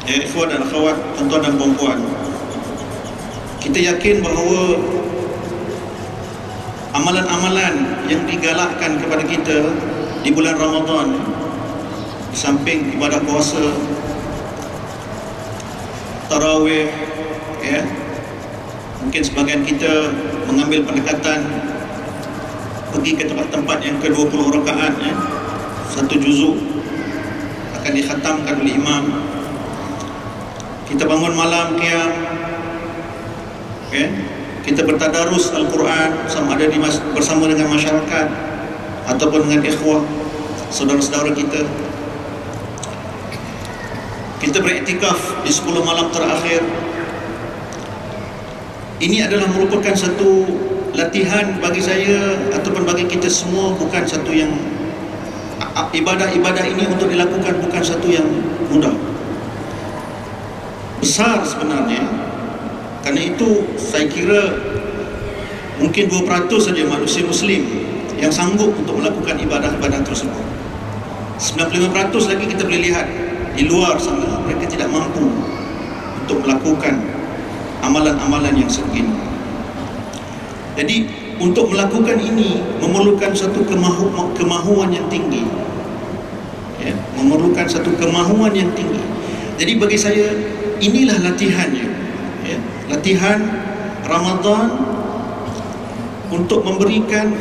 ya, ikhwan dan akhwat, tuan-tuan dan puan-puan, kita yakin bahawa amalan-amalan yang digalakkan kepada kita di bulan Ramadan, di samping ibadah puasa, tarawih, ya, mungkin sebagian kita mengambil pendekatan pergi ke tempat-tempat yang ke-20 rakaat, ya, satu juzuk akan dikhatamkan oleh imam. Kita bangun malam qiyam, okay? Kita bertadarus Al-Quran sama ada bersama dengan masyarakat ataupun dengan ikhwah, saudara-saudara kita. Kita beriktikaf di 10 malam terakhir. Ini adalah merupakan satu latihan bagi saya ataupun bagi kita semua, bukan satu yang ibadah-ibadah ini untuk dilakukan bukan satu yang mudah, besar sebenarnya. Kerana itu saya kira mungkin 2% saja manusia Muslim yang sanggup untuk melakukan ibadah-ibadah tersebut. 95% lagi kita boleh lihat di luar sana, mereka tidak mampu untuk melakukan amalan-amalan yang sebegini. Jadi untuk melakukan ini memerlukan satu kemahuan yang tinggi, ya, memerlukan satu kemahuan yang tinggi. Jadi bagi saya inilah latihannya, ya, latihan Ramadan untuk memberikan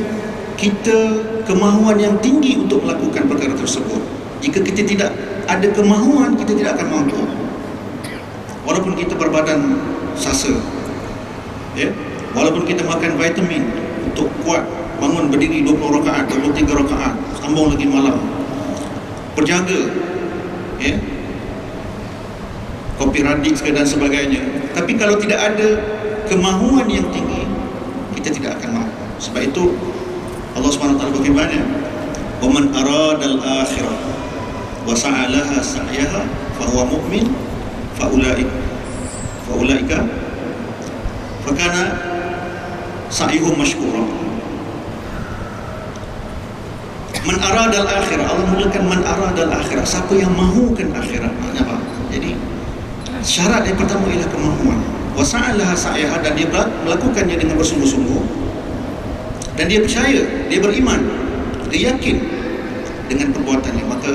kita kemahuan yang tinggi untuk melakukan perkara tersebut. Jika kita tidak ada kemahuan, kita tidak akan mampu, walaupun kita berbadan sasa, ya, walaupun kita makan vitamin untuk kuat, bangun berdiri 20 rakaat, 23 rakaat, sambung lagi malam, berjaga, ya, kopi radik dan sebagainya. Tapi kalau tidak ada kemahuan yang tinggi, kita tidak akan mampu. Sebab itu Allah SWT berfirman, "Wa man aradal akhirah wa sa'alaha sa'yaha fa huwa mu'min fa ulaika fakana sa'yuhum mashkura." Man aradal akhirah, Allah mulakan man aradal akhirah, siapa yang mahukan akhirat. Maknanya apa? Jadi syarat yang pertama ialah kemahuan. Wa sa'alaha sa'yaha, dan dia melakukannya dengan bersungguh-sungguh, dan dia percaya, dia beriman, dia yakin dengan perbuatannya, maka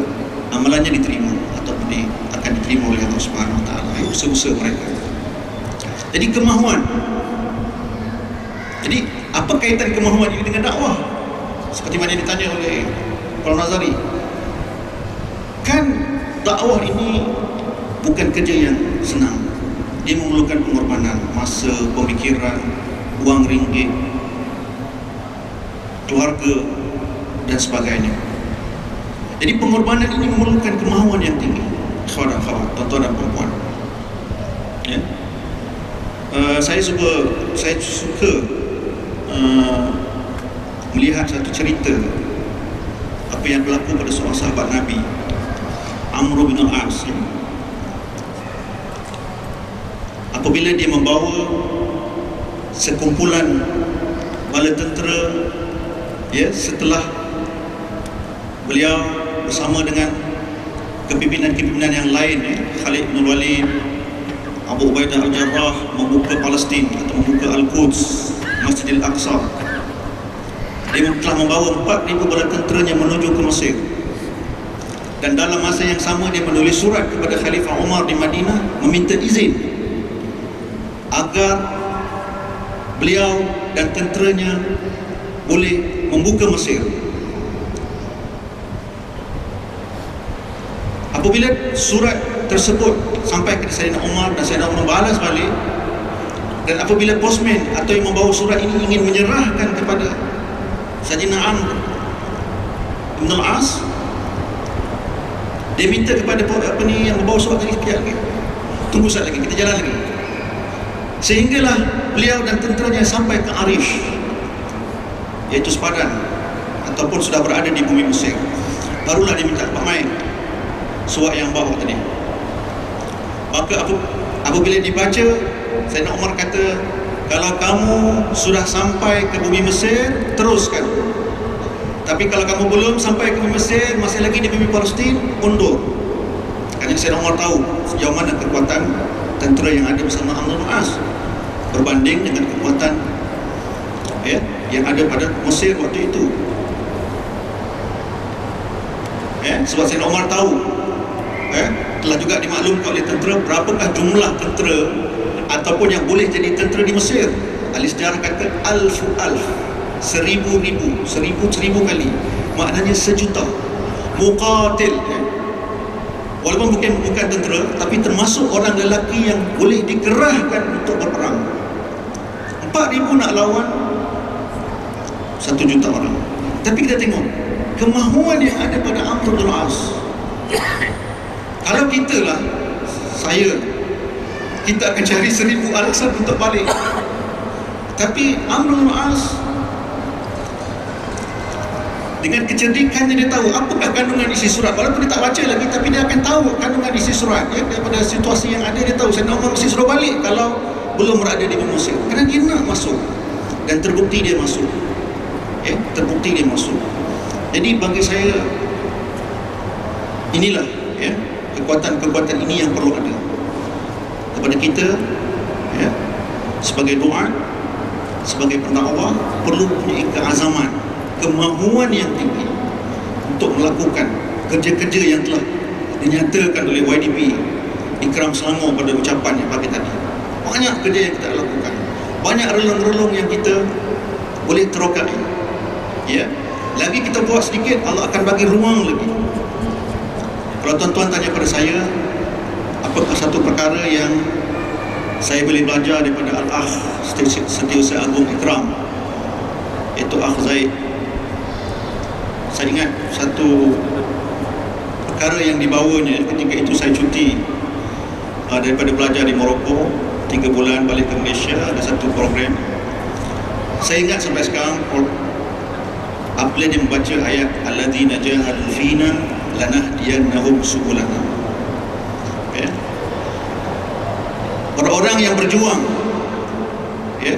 amalannya diterima ataupun akan diterima oleh Allah Subhanahu Wa Taala, usaha-usaha mereka. Jadi kemahuan. Jadi apa kaitan kemahuan ini dengan dakwah? Seperti mana yang ditanya oleh Prof. Nazari. Kan dakwah ini bukan kerja yang senang. Dia memerlukan pengorbanan, masa, pemikiran, wang ringgit. keluarga dan sebagainya. Jadi pengorbanan ini memerlukan kemahuan yang tinggi, ikhwan dan akhwat, tuan-tuan dan puan-puan. Ya. Saya suka melihat satu cerita apa yang berlaku pada seorang sahabat Nabi, Amr bin al-As. Apabila dia membawa sekumpulan bala tentera, ya, setelah beliau bersama dengan kepimpinan-kepimpinan yang lain, ya, Khalid bin Walid, Abu Ubaidah al-Jarrah, membuka Palestin atau membuka Al-Quds, Masjidil Aqsa. Dia telah membawa 4,000 bala tenteranya menuju ke Mesir. Dan dalam masa yang sama dia menulis surat kepada Khalifah Umar di Madinah meminta izin agar beliau dan tenteranya boleh membuka Mesir. Apabila surat tersebut sampai ke Sayyidina Umar dan Sayyidina Umar balas balik, dan apabila postman atau yang membawa surat ini ingin menyerahkan kepada Sayyidina Amr bin al-As, dia minta kepada yang membawa surat tadi, sekejap lagi, tunggu sekejap lagi, kita jalan lagi. Sehinggalah beliau dan tenteranya sampai ke Arish, iaitu sepadan ataupun sudah berada di bumi Mesir. Barulah dia minta, Pak Mai, surat yang bawa tadi. Maka apabila dibaca, Sayyidina Umar kata, kalau kamu sudah sampai ke bumi Mesir, teruskan. Tapi kalau kamu belum sampai ke bumi Mesir, masih lagi di bumi Palestin, mundur. Kerana Sayyidina Umar tahu sejauh mana kekuatan tentera yang ada bersama Amr bin al-As berbanding dengan kekuatan, ya, yang ada pada Mesir waktu itu. Sebab Sayyidina Umar tahu, telah juga dimaklumkan oleh tentera berapakah jumlah tentera ataupun yang boleh jadi tentera di Mesir. Ahli sejarah kata alfu, seribu kali, maknanya sejuta muqatil, ya. Walaupun bukan tentera, tapi termasuk orang lelaki yang boleh dikerahkan untuk berperang. 4,000 nak lawan 1 juta orang. Tapi kita tengok kemahuan yang ada pada Amr bin al-As. Kalau kita lah, kita akan cari 1000 alasan untuk balik. Tapi Amr bin al-As dengan kecerdikannya, dia tahu apakah kandungan isi surat. Walaupun dia tak baca lagi, tapi dia akan tahu kandungan isi surat, ya. Daripada situasi yang ada, dia tahu Sayyidina Umar mesti suruh balik kalau belum berada di Mesir, kerana dia nak masuk. Dan terbukti dia masuk, ya, terbukti dia masuk. Jadi bagi saya, inilah, ya, kekuatan-kekuatan ini yang perlu ada kepada kita, ya, sebagai doa, sebagai pendakwah, perlu punya keazaman, kemahuan yang tinggi untuk melakukan kerja-kerja yang telah dinyatakan oleh YDP Ikram Selangor pada ucapannya pagi tadi. Banyak kerja yang kita lakukan, banyak relung-relung yang kita boleh terokai, ya. Lagi kita buat sedikit, Allah akan bagi ruang lagi. Kalau tuan-tuan tanya pada saya, apakah satu perkara yang saya boleh belajar daripada Al-Akh Setiausaha Agung Ikram, iaitu Akh Zaid, saya ingat satu perkara yang dibawanya ketika itu saya cuti daripada belajar di Morocco 3 bulan, balik ke Malaysia, ada satu program. Saya ingat sampai sekarang apabila dia membaca ayat alladzina jahadu fina lanahdiyannahum subulana, ya. Orang-orang yang berjuang, ya,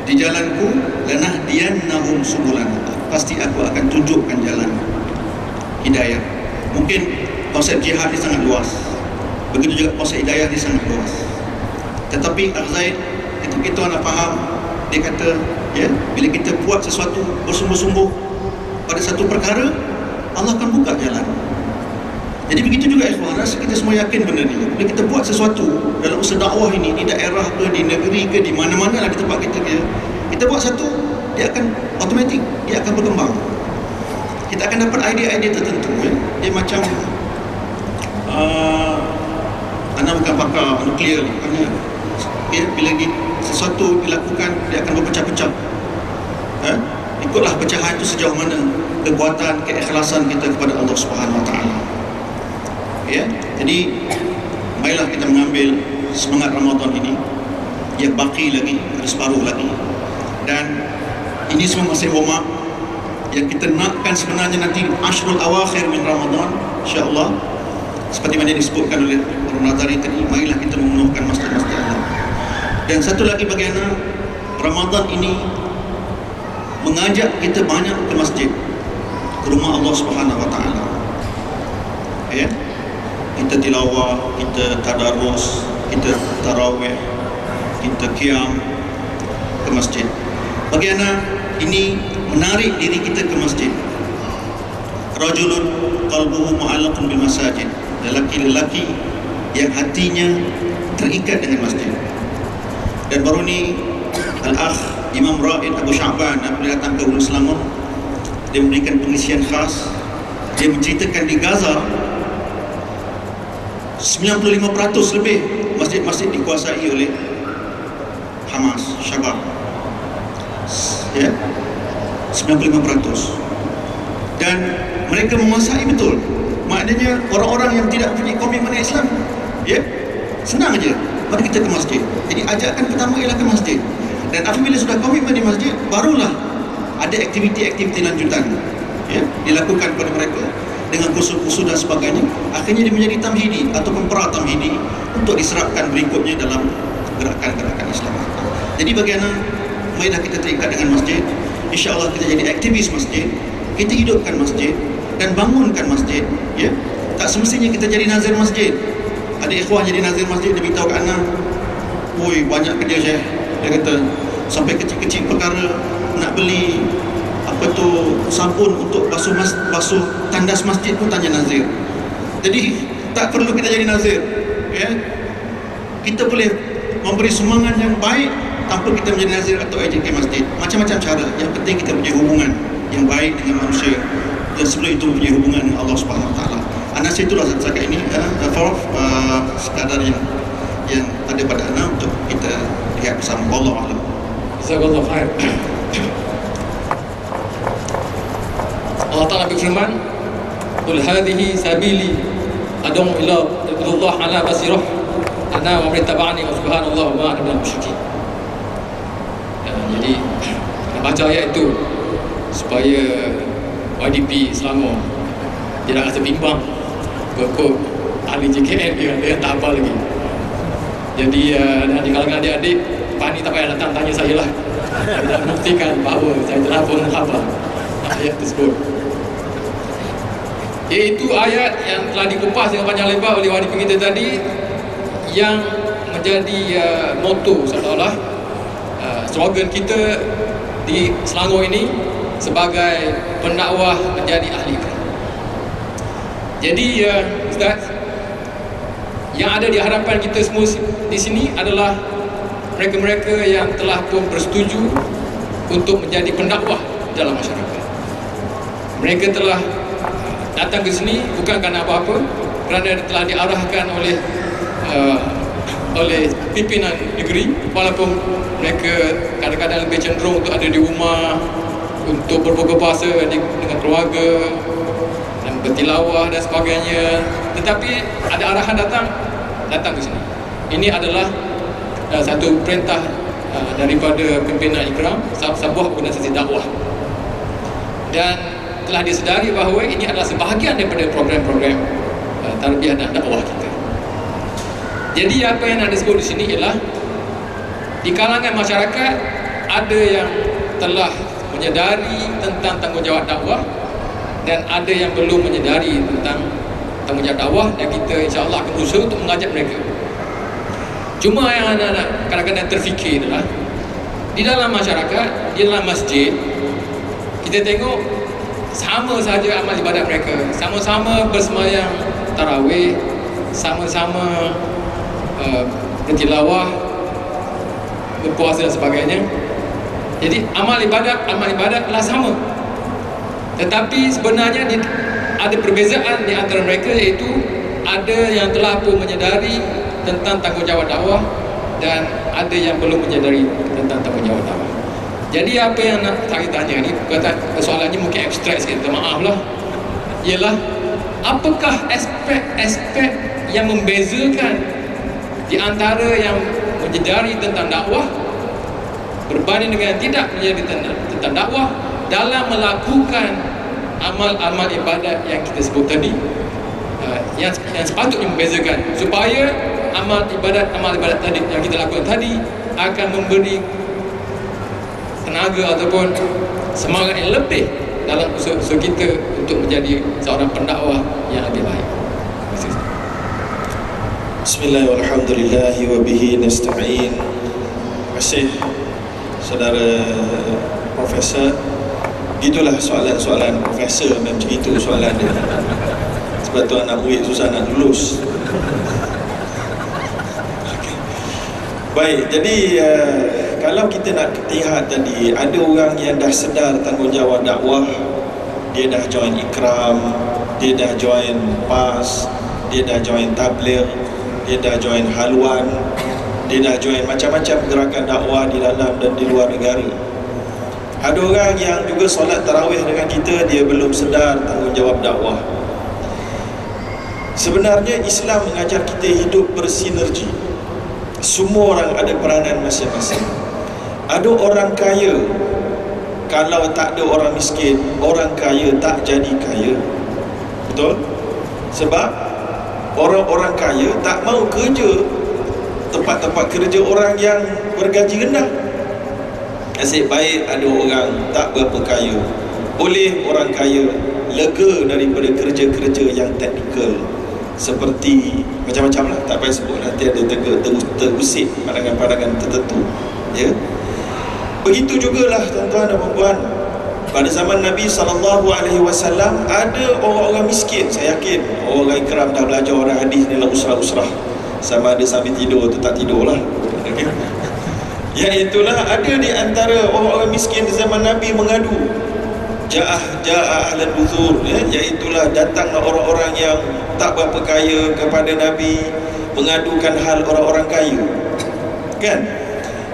di jalanku, lanahdiyannahum subulana, pasti aku akan tunjukkan jalan hidayah. Mungkin konsep jihad ini sangat luas, begitu juga konsep hidayah ini sangat luas. Tetapi Al-Zaid itu anak faham, dia kata, ya, bila kita buat sesuatu bersungguh-sungguh pada satu perkara, Allah akan buka jalan. Jadi begitu juga ikhwan, rasa kita semua yakin benda ni. Bila kita buat sesuatu dalam usaha dakwah ini, di daerah ke, di negeri ke, di mana-mana lah di tempat kita ke, kita buat satu, dia akan automatik, dia akan berkembang. Kita akan dapat idea-idea tertentu, ya. Dia macam anak bukan pakar nuklear, ya, bila sesuatu dilakukan, dia akan berpecah-pecah, Ikutlah pecahan itu sejauh mana kekuatan, keikhlasan kita kepada Allah Subhanahu Wa Taala. Ya, jadi marilah kita mengambil semangat Ramadan ini yang baki lagi, ada separuh lagi, dan ini semua masih warm up. Yang kita nakkan sebenarnya nanti Ashrul Awakhir min Ramadan, insya-Allah, seperti mana disebutkan oleh Al-Nazari tadi, marilah kita memenuhkan masjid-masjid Allah. Dan satu lagi bagaimana Ramadan ini mengajak kita banyak ke masjid, ke rumah Allah Subhanahu Wa Taala. Ya, kita tilawah, kita tadarus, kita tarawih, kita qiyam ke masjid. Bagaimana ini menarik diri kita ke masjid. Rajulun qalbuhu mu'allaqun bil masajid, lelaki-lelaki yang hatinya terikat dengan masjid. Dan baru ni Al-Akh Imam Raid Abu Sya'ban apabila datang ke Hulu Selangor, dia memberikan pengisian khas. Dia menceritakan di Gaza 95% lebih masjid-masjid dikuasai oleh Hamas, Syabab. Ya, 95%. Dan mereka menguasai betul. Maknanya orang-orang yang tidak punya komitmen Islam, ya, senang aja, mari kita ke masjid. Jadi ajakan pertama ialah ke masjid. Dan apabila sudah komitmen di masjid, barulah ada aktiviti-aktiviti lanjutan, ya, dilakukan kepada mereka dengan kursus-kursus dan sebagainya. Akhirnya dia menjadi tamhidi ataupun pra-tamhidi untuk diserapkan berikutnya dalam gerakan-gerakan Islam. Jadi bagaimana marilah kita terikat dengan masjid. InsyaAllah kita jadi aktivis masjid, kita hidupkan masjid dan bangunkan masjid. Ya, tak semestinya kita jadi nazir masjid. Ada ikhwan jadi nazir masjid, dia beritahu kat anak, "Oi, banyak kerja Syekh." Dia kata sampai kecil-kecil perkara nak beli apa tu sabun untuk basuh tandas masjid pun tanya nazir. Jadi tak perlu kita jadi nazir. Ya, kita boleh memberi semangat yang baik tanpa kita menjadi nazir atau AJK masjid. Macam-macam cara. Yang penting kita punya hubungan yang baik dengan manusia, dan sebelum itu punya hubungan dengan Allah Subhanahu Wa Taala. Anak saya itulah setakat ini sekadar yang ada pada anak untuk kita lihat bersama. Allah Alam. Jazakallahu khair. Allah Ta'ala berfirman, "Qul hadhihi sabili ad'u ila Allah ala basirah ana wa man ittaba'ani wa subhanallahi wa ma ana minal musyrikin." Jadi baca ayat itu supaya YDP Selangor tidak rasa bimbang berkut ahli JKN dia tak apa lagi. Jadi di kalangan adik-adik, Pak ni tak payah datang tanya saya lah. Saya dah buktikan bahawa saya telah pun hafal ayat tersebut. Iaitu ayat yang telah dikupas dengan panjang lebar oleh YDP kita tadi, yang menjadi moto seolah-olah slogan kita di Selangor ini sebagai pendakwah menjadi ahli ikram. Jadi Ustaz, yang ada di hadapan kita semua di sini adalah mereka-mereka yang telah pun bersetuju untuk menjadi pendakwah dalam masyarakat. Mereka telah datang ke sini bukan kerana apa-apa, kerana telah diarahkan oleh pimpinan negeri, walaupun mereka kadang-kadang lebih cenderung untuk ada di rumah, untuk berbuka puasa dengan keluarga dan bertilawah dan sebagainya, tetapi ada arahan datang ke sini. Ini adalah satu perintah daripada pimpinan Ikram, sebuah organisasi dakwah, dan telah disedari bahawa ini adalah sebahagian daripada program-program tarbiyah dan dakwah kita. Jadi apa yang ada sebut di sini ialah di kalangan masyarakat ada yang telah menyedari tentang tanggungjawab dakwah dan ada yang belum menyedari tentang tanggungjawab dakwah, dan kita insya-Allah akan berusaha untuk mengajak mereka. Cuma yang anak-anak kadang-kadang terfikir adalah di dalam masyarakat, di dalam masjid, kita tengok sama saja amal ibadat mereka, sama-sama bersemayam tarawih, sama-sama bertilawah, berpuasa dan sebagainya. Jadi amal ibadatlah sama. Tetapi sebenarnya ada perbezaan di antara mereka, iaitu ada yang telah pun menyedari tentang tanggungjawab dakwah dan ada yang belum menyedari tentang tanggungjawab dakwah. Jadi apa yang nak saya tanya ni, kata soalannya mungkin abstrak sikit, minta maaf lah, ialah apakah aspek-aspek yang membezakan di antara yang menjedari tentang dakwah berbanding dengan tidak menjadi tentang dakwah dalam melakukan amal-amal ibadat yang kita sebut tadi, yang sepatutnya membezakan, supaya amal ibadat tadi yang kita lakukan tadi akan memberi tenaga ataupun semangat yang lebih dalam usaha kita untuk menjadi seorang pendakwah yang lebih baik. Bismillahirrahmanirrahim wa bihi nasta'in. Terima kasih saudara Profesor. Itulah soalan-soalan Profesor, macam itu soalan dia. Sebab tu anak murid susah nak lulus. Baik, jadi kalau kita nak lihat tadi, ada orang yang dah sedar tanggungjawab dakwah, dia dah join Ikram, dia dah join PAS, dia dah join Tabligh, dia dah join Halwan, dia dah join macam-macam gerakan dakwah di dalam dan di luar negara. Ada orang yang juga solat tarawih dengan kita, dia belum sedar tanggungjawab dakwah. Sebenarnya Islam mengajar kita hidup bersinergi. Semua orang ada peranan masing-masing. Ada orang kaya, kalau tak ada orang miskin, orang kaya tak jadi kaya. Betul? Sebab orang-orang kaya tak mau kerja tempat-tempat kerja orang yang bergaji rendah. Nasib baik ada orang tak berapa kaya, boleh orang kaya lega daripada kerja-kerja yang teknikal, seperti macam-macam lah, tak payah sebut, nanti ada terusik pandangan-pandangan tertentu, ya. Begitu jugalah tuan-tuan dan puan-puan, pada zaman Nabi SAW ada orang-orang miskin. Saya yakin orang Ikram dah belajar orang hadis ni lah, usrah-usrah, sama ada sambil tidur atau tak tidur lah, okay. Iaitulah ada di antara orang-orang miskin di zaman Nabi mengadu, Ja'ah ahlul buzur, ya, iaitulah datanglah orang-orang yang tak berapa kaya kepada Nabi mengadukan hal orang-orang kaya, kan?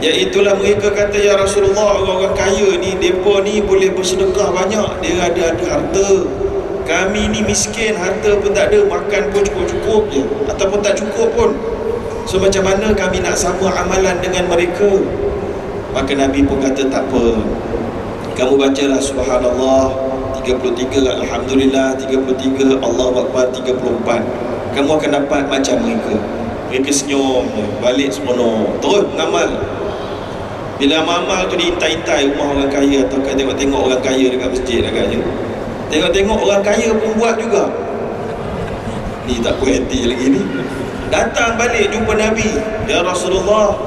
Iaitulah mereka kata, ya Rasulullah, orang-orang kaya ni, mereka ni boleh bersedekah banyak, dia ada harta, kami ni miskin, harta pun tak ada, makan pun cukup-cukup je, ataupun tak cukup pun. So macam mana kami nak sama amalan dengan mereka? Maka Nabi pun kata, tak apa, kamu bacalah subhanallah 33, alhamdulillah 33, Allahu akbar 34, kamu akan dapat macam mereka. Mereka senyum, balik semua terus mengamal. Bila amal tu diintai-intai rumah orang kaya, atau tengok-tengok orang kaya dekat masjid agaknya, tengok-tengok orang kaya pun buat juga, ni tak puas hati lagi ni, datang balik jumpa Nabi, ya Rasulullah,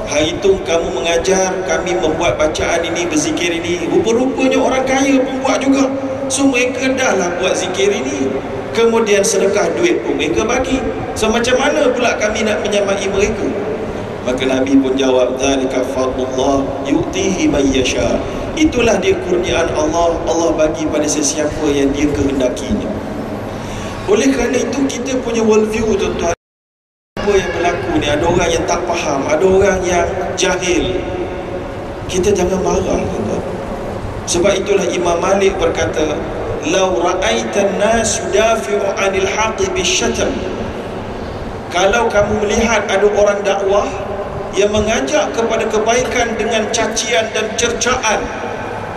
hari itu kamu mengajar kami membuat bacaan ini, berzikir ini, rupa-rupanya orang kaya pun buat juga. So mereka dah lah buat zikir ini, kemudian sedekah duit pun mereka bagi. So macam mana pula kami nak menyamai mereka? Maka Nabi pun jawab, dzalika fadlullah yu'tihi man yasha. Itulah dia kurniaan Allah, Allah bagi pada sesiapa yang dia kehendakinya. Oleh kerana itu kita punya worldview, tuan-tuan, apa yang berlaku ni, ada orang yang tak faham, ada orang yang jahil, kita jangan marah, tuan-tuan. Sebab itulah Imam Malik berkata, lau ra'aitan nas yudafi'u 'anil haqqi bisyatam. Kalau kamu melihat ada orang dakwah yang mengajak kepada kebaikan dengan cacian dan cercaan,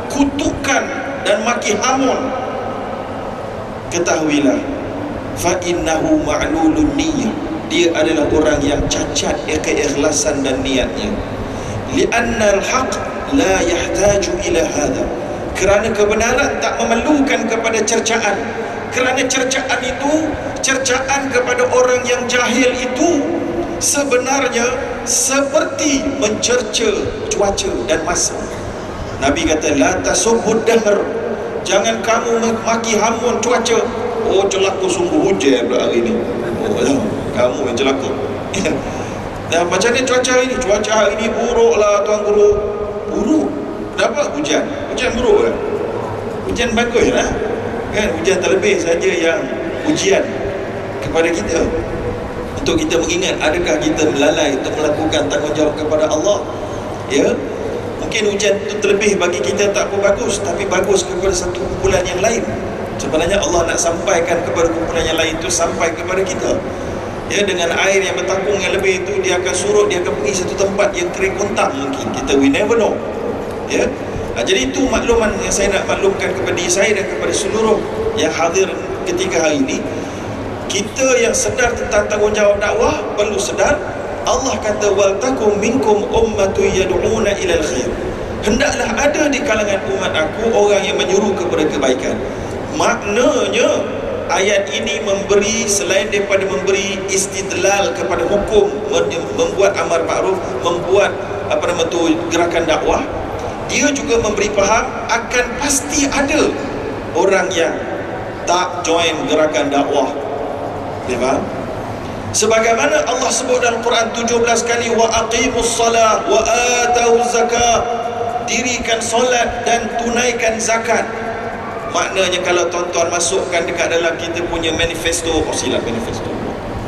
kutukan dan maki hamun, ketahuilah fa innahu ma'lulun niyyah, dia adalah orang yang cacat keikhlasan dan niatnya. Li'anna al-haq la yahtaju ila hadha, kerana kebenaran tak memerlukan kepada cercaan. Kerana cercaan itu, cercaan kepada orang yang jahil itu sebenarnya seperti mencerca cuaca dan masa. Nabi kata, la tasubbud dahr, jangan kamu maki hamun cuaca. Oh, celaka sungguh hujan pula hari ni. Oh, kamu yang celaka. Dan macam ni cuaca hari ni? Cuaca hari ni buruk lah tuan guru. Buruk? Kenapa? Hujan buruk lah. Hujan bagus lah, kan? Hujan terlebih saja yang ujian kepada kita, untuk kita mengingat adakah kita melalai untuk melakukan tanggungjawab kepada Allah, ya. Mungkin ujian itu terlebih bagi kita tak apa bagus, tapi bagus kepada satu kumpulan yang lain. Sebenarnya Allah nak sampaikan kepada kumpulan yang lain itu sampai kepada kita. Ya, dengan air yang bertakung yang lebih itu, dia akan surut, dia akan pergi satu tempat yang kering kontang mungkin. Kita, we never know. Ya. Jadi itu makluman yang saya nak maklumkan kepada diri saya dan kepada seluruh yang hadir ketika hari ini. Kita yang sedar tentang tanggungjawab dakwah perlu sedar, Allah kata wal takum minkum ummatu yad'una ilal khair. Hendaklah ada di kalangan umat aku orang yang menyuruh kepada kebaikan. Maknanya ayat ini memberi, selain daripada memberi istidlal kepada hukum, membuat amar ma'ruf, membuat gerakan dakwah, dia juga memberi faham akan pasti ada orang yang tak join gerakan dakwah. Dia faham? Sebagaimana Allah sebut dalam Quran 17 kali, wa aqimus salah wa atawuz zakat, dirikan solat dan tunaikan zakat. Maknanya kalau tuan-tuan masukkan dekat dalam kita punya manifesto, silap manifesto,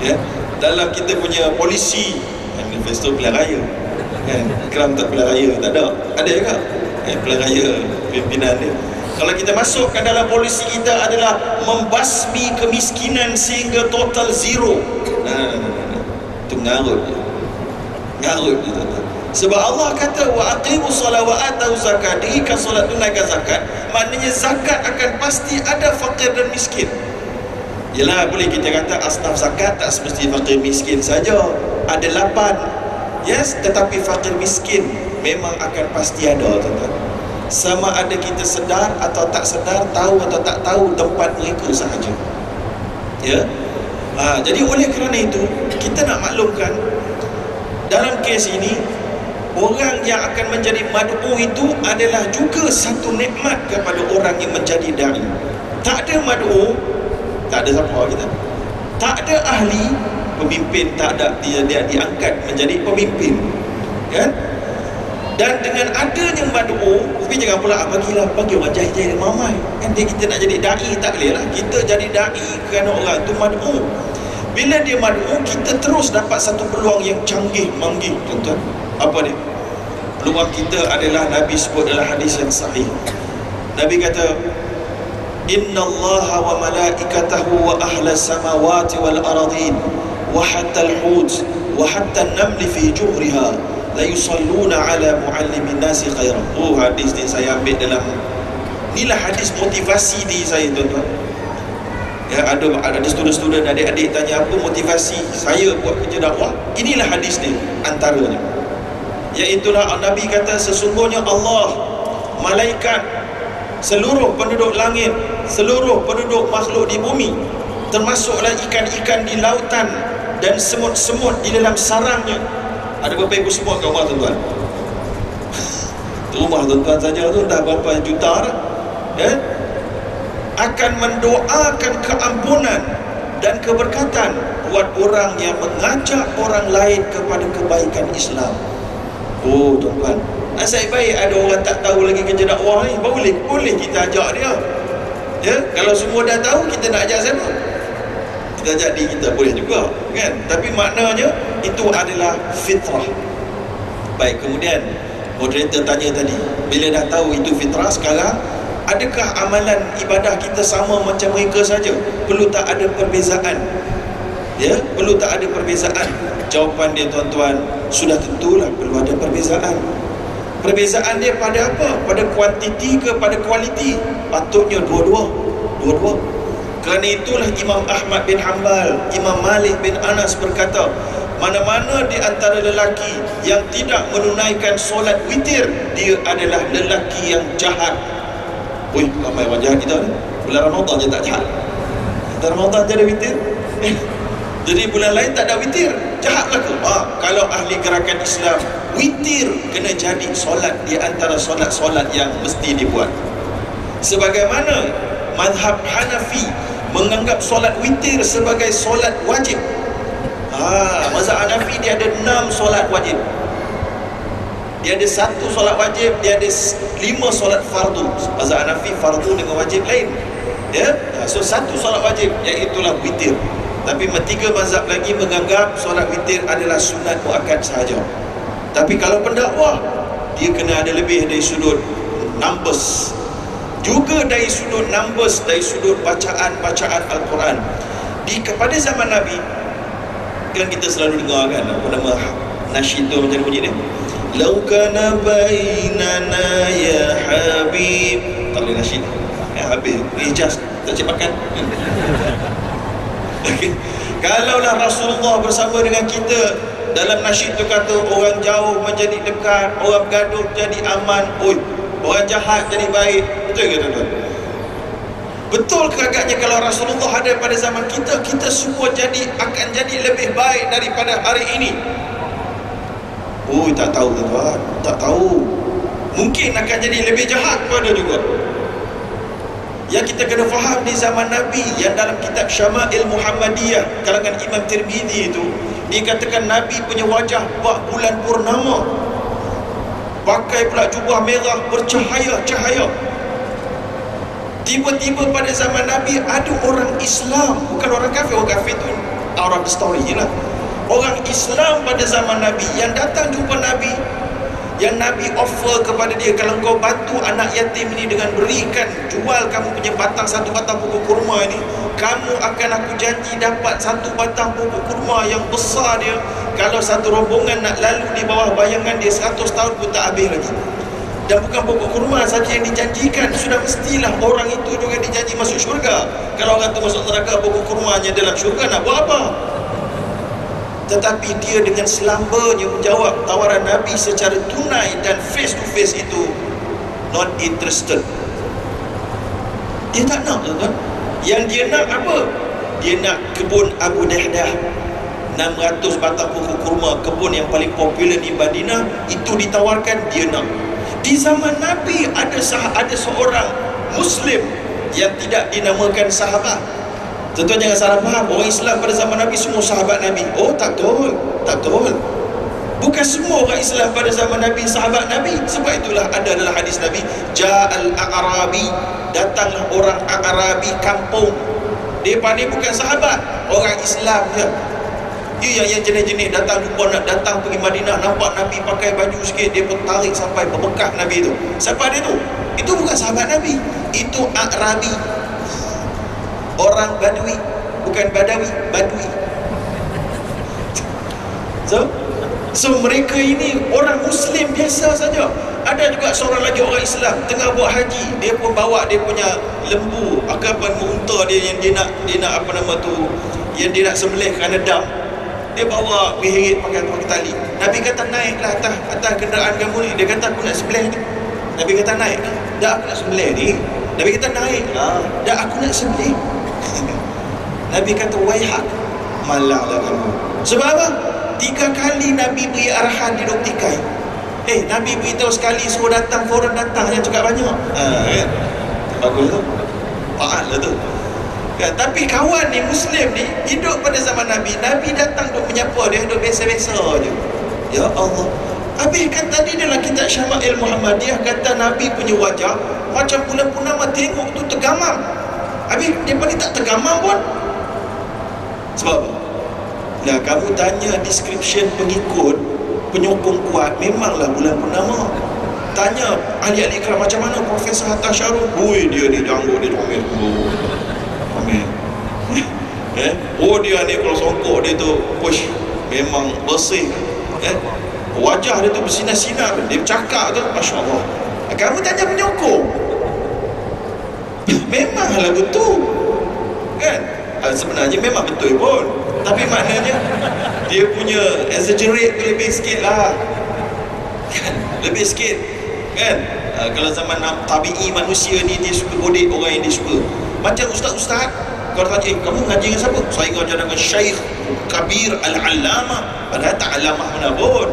ya, dalam kita punya polisi, manifesto pilihan raya, kan, keram tak pilihan raya, tak ada juga, pilihan raya pimpinan dia. Kalau kita masukkan dalam polisi kita adalah membasmi kemiskinan sehingga total zero. Itu ngarut je, tuan-tuan. Sebab Allah kata wa aqimus salat wa atuz zakat, dirikan solat, tunaikan zakat. Maknanya zakat akan pasti ada fakir dan miskin. Yalah, boleh kita kata asnaf zakat tak semesti fakir miskin saja, ada 8. Yes, tetapi fakir miskin memang akan pasti ada, tuan-tuan. Sama ada kita sedar atau tak sedar, tahu atau tak tahu, tempat mereka sahaja. Ya. Jadi oleh kerana itu kita nak maklumkan dalam kes ini, orang yang akan menjadi mad'u itu adalah juga satu nikmat kepada orang yang menjadi da'i. Tak ada mad'u, tak ada siapa kita, tak ada ahli pemimpin, tak ada dia diangkat menjadi pemimpin, kan? Dan dengan adanya mad'u, tapi jangan pula bagi orang jahil-jahil mamai, kan dia kita nak jadi da'i, tak boleh lah. Kita jadi da'i kerana orang tu mad'u. Bila dia mad'u, kita terus dapat satu peluang yang canggih, manggih, tuan-tuan. Apa dia? Peluang kita adalah Nabi sebut dalam hadis yang sahih. Nabi kata, Inna Allaha wa malaikatahu wa ahla samawati wal aradin wa hatta al-hut wa hatta an-namli fi juhriha la yusalluna ala muallimin nasi khairan. Hadis ni saya ambil dalam, inilah hadis motivasi diri saya, tuan-tuan. Ya, ada student-student, adik-adik tanya apa motivasi saya buat kerja dakwah. Inilah hadis ni antaranya. Iaitulah Nabi kata, sesungguhnya Allah, malaikat, seluruh penduduk langit, seluruh penduduk makhluk di bumi, termasuklah ikan-ikan di lautan dan semut-semut di dalam sarangnya. Ada berapa ekor semut kat rumah, tuan-tuan? Rumah tuan-tuan saja tu dah berapa juta dah, ya? Akan mendoakan keampunan dan keberkatan buat orang yang mengajak orang lain kepada kebaikan Islam. Tuan-tuan, nasib baik ada orang tak tahu lagi kerja dakwah ni, boleh kita ajak dia. Ya, kalau semua dah tahu, kita nak ajak siapa? Kita ajak diri kita boleh juga, kan? Tapi maknanya itu adalah fitrah. Baik, kemudian moderator tanya tadi, bila dah tahu itu fitrah, sekarang adakah amalan ibadah kita sama macam mereka saja? Perlu tak ada perbezaan? Ya, perlu tak ada perbezaan? Jawapan dia, tuan-tuan, sudah tentulah perlu ada perbezaan. Perbezaan dia pada apa? Pada kuantiti ke pada kualiti? Patutnya dua-dua. Kerana itulah Imam Ahmad bin Hanbal, Imam Malik bin Anas berkata, mana-mana di antara lelaki yang tidak menunaikan solat witir, dia adalah lelaki yang jahat. Ramai orang jahat kita ni. Bulan Ramadan je tak jahat. Bulan Ramadan je ada witir. Jadi bulan lain tak ada witir, jahat lah ke? Kalau ahli gerakan Islam, witir kena jadi solat di antara solat-solat yang mesti dibuat. Sebagaimana mazhab Hanafi menganggap solat witir sebagai solat wajib. Mazhab Hanafi dia ada 6 solat wajib. Dia ada 1 solat wajib, dia ada 5 solat fardu. Mazhab Hanafi fardu dengan wajib lain. Ya, so 1 solat wajib, iaitulah witir. Tapi 3 mazhab lagi menganggap solat witir adalah sunat muakkad sahaja. Tapi kalau pendakwah, dia kena ada lebih dari sudut numbers, juga dari sudut numbers, dari sudut bacaan Al-Quran. Pada zaman Nabi kan kita selalu dengar kan apa nama nasyid tu macam bunyi dia, lau kana bainana ya habib, tak boleh nasyid ya habib, ijaz tak cik makan. Okay. Kalaulah Rasulullah bersama dengan kita, dalam nasyid tu kata orang jauh menjadi dekat, orang gaduh jadi aman, orang jahat jadi baik. Betul ke tuan-tuan? Betul ke agaknya kalau Rasulullah ada pada zaman kita, kita semua akan jadi lebih baik daripada hari ini? Tak tahu tuan-tuan, tak tahu. Mungkin akan jadi lebih jahat pun ada juga. Yang kita kena faham di zaman Nabi, yang dalam kitab Syama'il Muhammadiyah kalangan Imam Tirmidzi itu, dikatakan Nabi punya wajah bak bulan purnama, pakai pula jubah merah bercahaya-cahaya. Tiba-tiba pada zaman Nabi ada orang Islam, bukan orang kafir. Orang kafir tu out of the story je lah. Orang Islam pada zaman Nabi yang datang jumpa Nabi, yang Nabi offer kepada dia, kalau kau bantu anak yatim ini dengan berikan, jual kamu punya satu batang pokok kurma ini, kamu akan aku janji dapat satu batang pokok kurma yang besar dia. Kalau satu rombongan nak lalu di bawah bayangan dia 100 tahun pun tak habis lagi. Dan bukan pokok kurma saja yang dijanjikan, sudah mestilah orang itu juga dijanji masuk syurga. Kalau orang tu masuk neraka, pokok kurmanya dalam syurga, nak buat apa? Tetapi dia dengan selambanya menjawab tawaran Nabi secara tunai dan face to face itu, not interested. Dia tak nak, tuan-tuan. Yang dia nak apa? Dia nak kebun Abu Dahdah, 600 batang pokok kurma, kebun yang paling popular di Madinah, itu ditawarkan, dia nak. Di zaman Nabi ada seorang Muslim yang tidak dinamakan sahabat. Tuan-tuan jangan salah faham, orang Islam pada zaman Nabi semua sahabat Nabi. Tak betul. Bukan semua orang Islam pada zaman Nabi sahabat Nabi. Sebab itulah ada dalam hadis Nabi, Ja'al A'rabi, datanglah orang A'rabi kampung. Mereka ni bukan sahabat, orang Islam je. Dia yang jenis-jenis datang jumpa, nak datang pergi Madinah, nampak Nabi pakai baju sikit, dia pun tarik sampai bebekas Nabi tu. Siapa dia tu? Itu bukan sahabat Nabi, itu A'rabi, orang Badui, bukan Badawi, Badui. So mereka ini orang Muslim biasa saja. Ada juga seorang lagi orang Islam tengah buat haji, dia pun bawa dia punya lembu, unta dia yang dia nak apa nama tu, yang dia nak sembelih kerana dam. Dia bawa pergi pakai tali. Nabi kata naiklah atas kenderaan kamu ni. Dia kata aku nak sembelih ni. Nabi kata naik. Dah aku nak sembelih ni. Nabi kata naik. Dah aku nak sembelih. Nabi kata waihak, malanglah kamu. Sebab apa? 3 kali Nabi beri arahan dia duk tikai. Nabi beritahu sekali suruh datang, foreign datang, jangan cakap banyak. Bagus tu. Taat lah tu. Tapi kawan ni Muslim ni hidup pada zaman Nabi. Nabi datang duk menyapa dia, duk biasa-biasa je. Ya Allah. Habis kan tadi dalam kitab Syama'il Muhammadiyah kata Nabi punya wajah macam bulan purnama, tengok tu tergamam. Habis dia pun tak tergamam pun. Sebab apa? Nah, kamu tanya description pengikut penyokong kuat, memanglah bulan purnama. Tanya ahli-ahli ikram macam mana Profesor Hatta Syarul, dia ni janggut, dia comel. Dia ni kalau songkok dia tu push, memang bersih. Wajah dia tu bersinar-sinar, dia bercakap tu, Masya Allah. Kamu tanya penyokong, memanglah betul kan? Sebenarnya memang betul pun, tapi maknanya dia punya exaggerate tu lebih sikit lah kan? Lebih sikit kan? Kalau zaman tabi'i manusia ni, dia suka godek orang yang dia suka. Macam ustaz-ustaz, kalau tanya, kamu ngaji dengan siapa? Saya ngaji dengan Syekh Kabir Al-Allamah. Padahal tak alamah mana pun,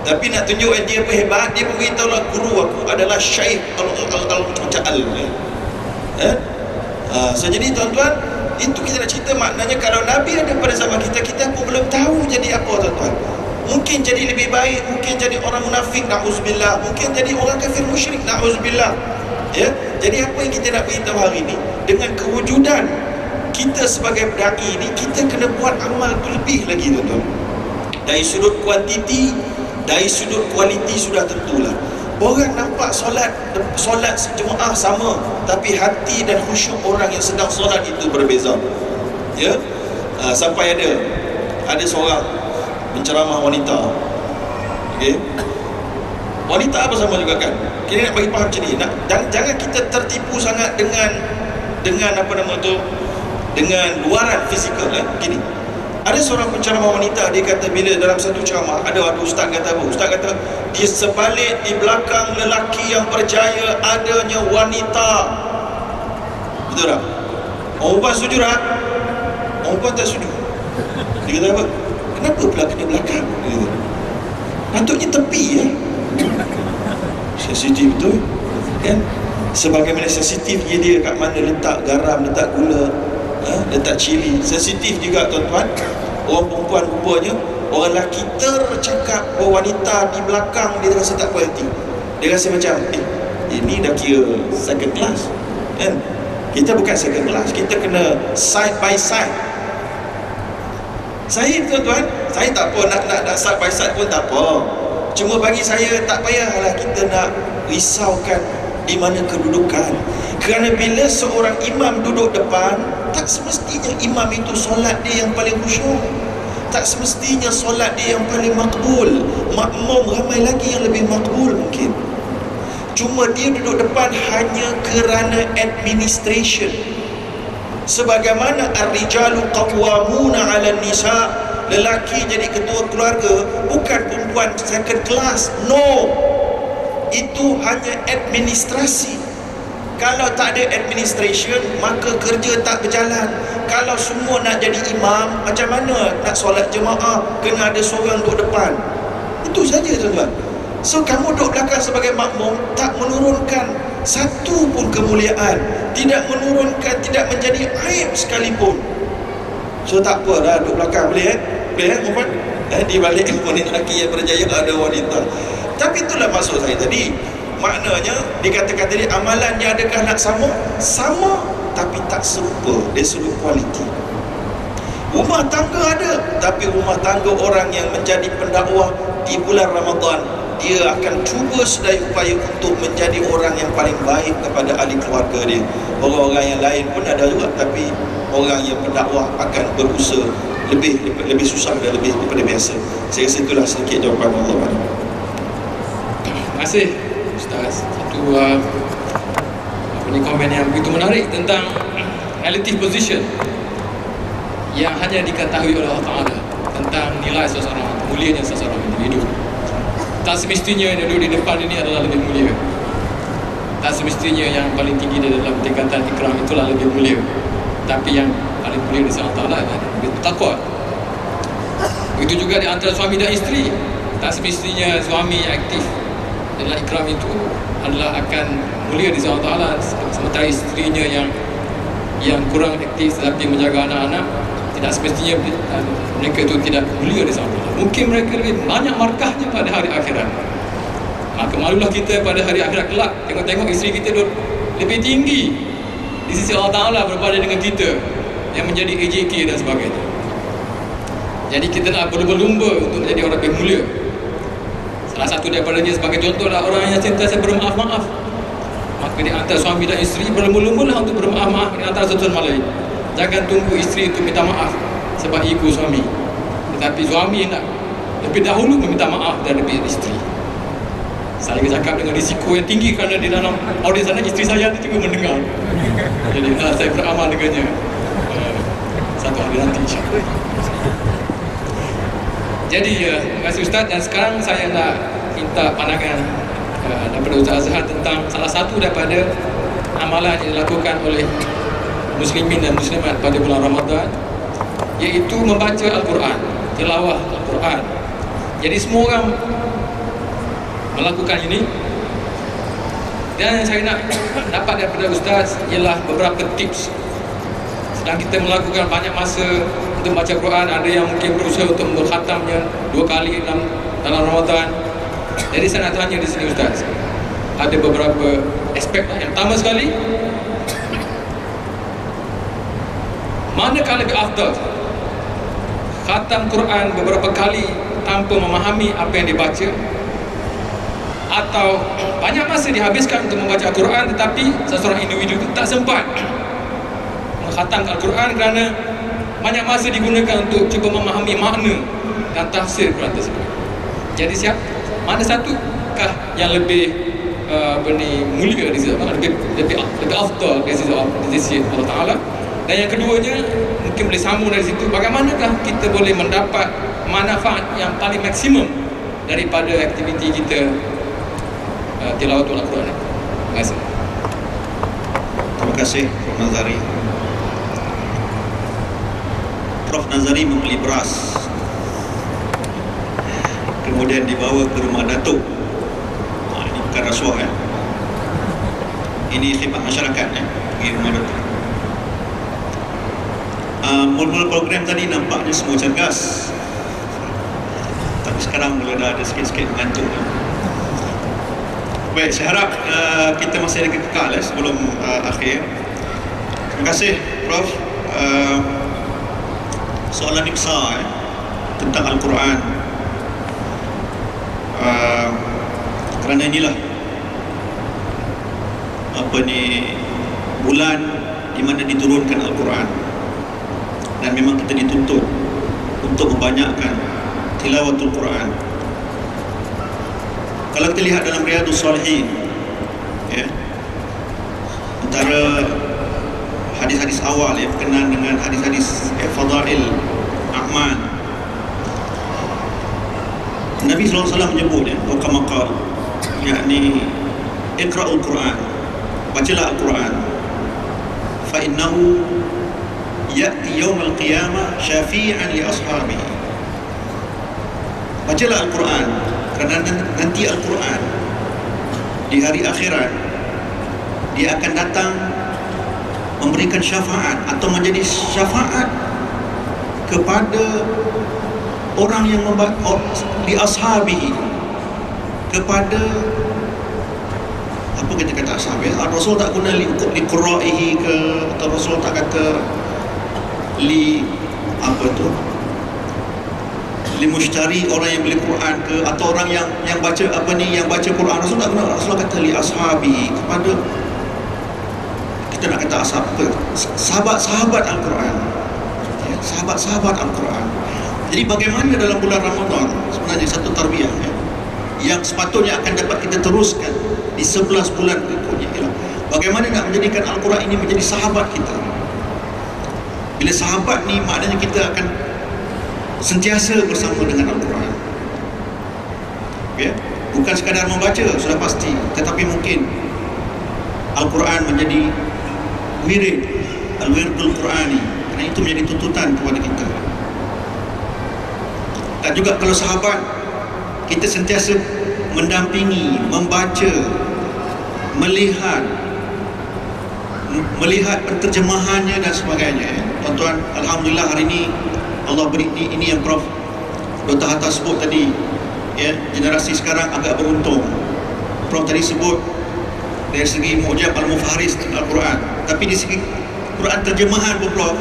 tapi nak tunjuk dia pun hebat, dia pun beritahu lah, guru aku adalah Syekh Al-Muta'al. So jadi tuan-tuan, itu kita nak cerita maknanya kalau Nabi ada pada zaman kita, kita pun belum tahu jadi apa tuan-tuan. Mungkin jadi lebih baik, mungkin jadi orang munafik, na'uzubillah, mungkin jadi orang kafir musyrik, na'uzubillah. Jadi apa yang kita nak beritahu hari ini, dengan kewujudan kita sebagai dai ini, kita kena buat amal lebih lagi tuan-tuan. Dari sudut kuantiti, Dari sudut kualiti sudah tentulah. Orang nampak solat sejemaah sama, tapi hati dan khusyuk orang yang sedang solat itu berbeza. Ya, sampai ada seorang penceramah wanita. Okey. Wanita apa sama juga kan? Kita nak bagi faham macam ni. Jangan kita tertipu sangat dengan apa nama tu, dengan luaran fizikal. Gini, ada seorang penceramah wanita, dia kata bila dalam satu ceramah ada ustaz kata apa? Ustaz kata di sebalik, di belakang lelaki yang berjaya adanya wanita. Betul tak? Orang perempuan setuju tak? Orang perempuan tak setuju. Dia kata apa? Kenapa pula kena belakang? Dia kata, patutnya tepi ya. Sensitif betul kan? Sebagaimana sensitifnya dia kat mana letak garam, letak gula, letak cili. Sensitif juga tuan-tuan. Orang perempuan rupanya, orang lelaki tercakap bahawa wanita di belakang dia rasa tak kualiti. Dia rasa macam ini dah kira second class kan? Kita bukan second class, kita kena side by side. Saya tuan-tuan, saya tak apa nak side by side pun tak apa. Cuma bagi saya tak payahlah kita nak risaukan di mana kedudukan. Kerana bila seorang imam duduk depan, tak semestinya imam itu solat dia yang paling khusyuk. Tak semestinya solat dia yang paling makbul. Makmum ramai lagi yang lebih makbul mungkin. Cuma dia duduk depan hanya kerana administration. Sebagaimana ar-rijalu qawwamuna 'alan nisa', lelaki jadi ketua keluarga bukan perempuan second class. No, itu hanya administrasi. Kalau tak ada administration, maka kerja tak berjalan. Kalau semua nak jadi imam, macam mana nak solat jemaah? Kena ada seorang duduk depan. Itu saja tuan-tuan. So kamu duduk belakang sebagai makmum tak menurunkan satu pun kemuliaan, tidak menurunkan, tidak menjadi aib sekalipun. So tak apa dah duduk belakang, boleh perempuan? Di balik wanita lelaki yang berjaya ada wanita. Tapi itulah maksud saya tadi. Maknanya dikatakan tadi, amalannya adakah nak sama? Sama, tapi tak serupa dari sudut kualiti. Rumah tangga ada, tapi rumah tangga orang yang menjadi pendakwah di bulan Ramadan, dia akan cuba sedaya upaya untuk menjadi orang yang paling baik kepada ahli keluarga dia. Orang-orang yang lain pun ada juga, tapi orang yang pendakwah akan berusaha lebih susah dan lebih daripada biasa. Saya rasa itulah sedikit jawapan Allah. Terima kasih Ustaz. Satu komen yang begitu menarik tentang relative position yang hanya diketahui oleh Allah Ta'ala tentang nilai seseorang, mulianya seseorang individu. Tak semestinya yang duduk di depan ini adalah lebih mulia. Tak semestinya yang paling tinggi dalam tingkatan ikram itulah lebih mulia. Tapi yang paling mulia di sisi Allah Ta'ala adalah takwa. Begitu juga di antara suami dan isteri. Tak semestinya suami yang aktif dalam ikram itu adalah akan mulia di sisi Allah Ta'ala, sementara isterinya yang kurang aktif tetapi menjaga anak-anak, tidak semestinya mereka itu tidak mulia di sisi Allah Ta'ala. Mungkin mereka lebih banyak markahnya pada hari akhirat. Maka malulah kita pada hari akhirat kelak tengok isteri kita lebih tinggi di sisi Allah Ta'ala berbanding dengan kita yang menjadi AJK dan sebagainya. Jadi kita nak berlumba-lumba untuk menjadi orang yang mulia. Salah satu daripadanya sebagai contoh adalah orang yang sentiasa bermaaf-maaf. Maka di antara suami dan isteri berlumba-lumbalah untuk bermaaf-maaf di antara satu sama lain. Jangan tunggu isteri untuk minta maaf sebab ego suami, tetapi suami nak lebih dahulu meminta maaf daripada isteri. Saya cakap dengan risiko yang tinggi kerana di dalam audiens sana isteri saya juga mendengar. Jadi saya beramal dengannya satu hari nanti insyaAllah. Jadi terima kasih Ustaz. Dan sekarang saya nak minta pandangan daripada Ustaz Azhar tentang salah satu daripada amalan yang dilakukan oleh muslimin dan muslimat pada bulan Ramadan, iaitu membaca Al-Quran, tilawah Al-Quran. Jadi semua orang melakukan ini. Dan yang saya nak dapat daripada Ustaz ialah beberapa tips. Sedang kita melakukan banyak masa untuk baca Quran, ada yang mungkin berusaha untuk mengkhatamnya 2 kali dalam Ramadan. Jadi saya nak tanya di sini Ustaz, ada beberapa aspek. Yang pertama sekali, manakah lebih afdal? Khatam Quran beberapa kali tanpa memahami apa yang dibaca, atau banyak masa dihabiskan untuk membaca Al-Quran tetapi seseorang individu itu tak sempat mengkhatamkan Al-Quran kerana banyak masa digunakan untuk cuba memahami makna dan tafsir Quran tersebut. Jadi mana satukah yang lebih mulia di sisi Allah, lebih afdal di sisi Allah Ta'ala? Dan yang keduanya mungkin boleh sambung dari situ, bagaimanakah kita boleh mendapat manfaat yang paling maksimum daripada aktiviti kita tilawatul Al-Quran. Terima kasih. Terima kasih Prof Nazari. Prof Nazari membeli beras, kemudian dibawa ke rumah Datuk. Ini bukan rasuah ya. Ini khidmat masyarakat ya, pergi rumah Datuk. Mula-mula program tadi nampaknya semua cergas, tapi sekarang mula dah ada sikit-sikit mengantuk ya. Baik, saya harap kita masih ada kekal sebelum akhir. Terima kasih Prof. Soalan ini besar tentang Al-Quran. Kerana inilah bulan di mana diturunkan Al-Quran, dan memang kita dituntut untuk membanyakkan tilawatul Quran. Kalau kita lihat dalam Riyadhus Shalihin ya, antara hadis-hadis awal yang berkenaan dengan hadis-hadis Fadail A'mal, Nabi SAW menyebut kama qala, yakni iqra'ul Quran, bacalah Al-Quran, fa innahu ya'ti yawmal qiyamah syafi'an li ashabihi. Bacalah Al-Quran kerana nanti Al-Quran di hari akhirat dia akan datang memberikan syafaat atau menjadi syafaat kepada orang yang di ashabihi, kepada apa kita kata ashabi. Rasul tak guna li quraihi ke, atau Rasul tak kata li apa tu, li mushtari, orang yang beli Quran ke, atau orang yang baca yang baca Quran. Rasul tak guna, Rasul kata li ashabi, kepada, kita nak kata ashab apa, sahabat-sahabat Al-Quran ya, sahabat-sahabat Al-Quran. Jadi bagaimana dalam bulan Ramadan sebenarnya satu tarbiyah ya, yang sepatutnya akan dapat kita teruskan di 11 bulan berikutnya ialah bagaimana nak menjadikan Al-Quran ini menjadi sahabat kita. Bila sahabat ni maknanya kita akan sentiasa bersama dengan Al-Quran ya? Bukan sekadar membaca sudah pasti, tetapi mungkin Al-Quran menjadi wirid, al-wirdul Qurani, kerana itu menjadi tuntutan kepada kita. Dan juga kalau sahabat kita sentiasa mendampingi, membaca, melihat penterjemahannya dan sebagainya ya. Tuan-tuan, alhamdulillah hari ini Allah beri ini yang Prof Dr. Hatta sebut tadi ya, generasi sekarang agak beruntung. Prof tadi sebut dari segi mu'jam al-mufaharis Al-Quran, tapi di segi Quran terjemahan pun Prof,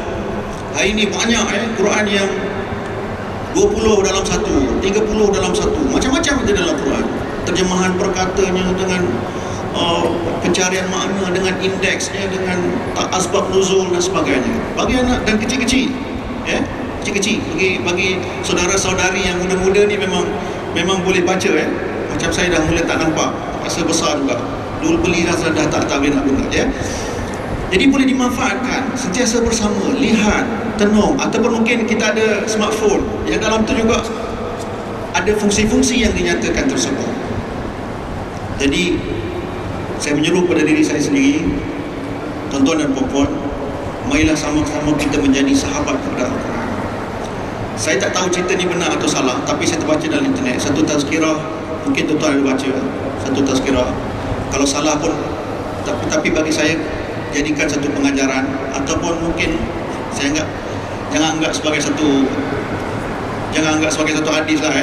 hari ini banyak Quran yang 20 dalam satu, 30 dalam satu, macam-macam ada dalam Quran. Terjemahan perkatanya dengan pencarian makna, dengan indeksnya, dengan asbab nuzul dan sebagainya. Bagi anak dan kecil-kecil ya, kecil-kecil, bagi saudara-saudari yang muda-muda ni memang boleh baca ya. Macam saya dah mula tak nampak, rasa besar juga. Dulu beli rasa dah tak boleh nak guna ya. Jadi boleh dimanfaatkan, sentiasa bersama, lihat, tenung, ataupun mungkin kita ada smartphone yang dalam tu juga ada fungsi-fungsi yang dinyatakan tersebut. Jadi saya menyeru pada diri saya sendiri, tuan-tuan dan puan-puan, marilah sama-sama kita menjadi sahabat kepada Al-Quran. Saya tak tahu cerita ni benar atau salah, tapi saya terbaca dalam internet satu tazkirah, mungkin tuan-tuan ada baca satu tazkirah. Kalau salah pun tapi bagi saya jadikan satu pengajaran, ataupun mungkin saya jangan anggap sebagai satu hadis lah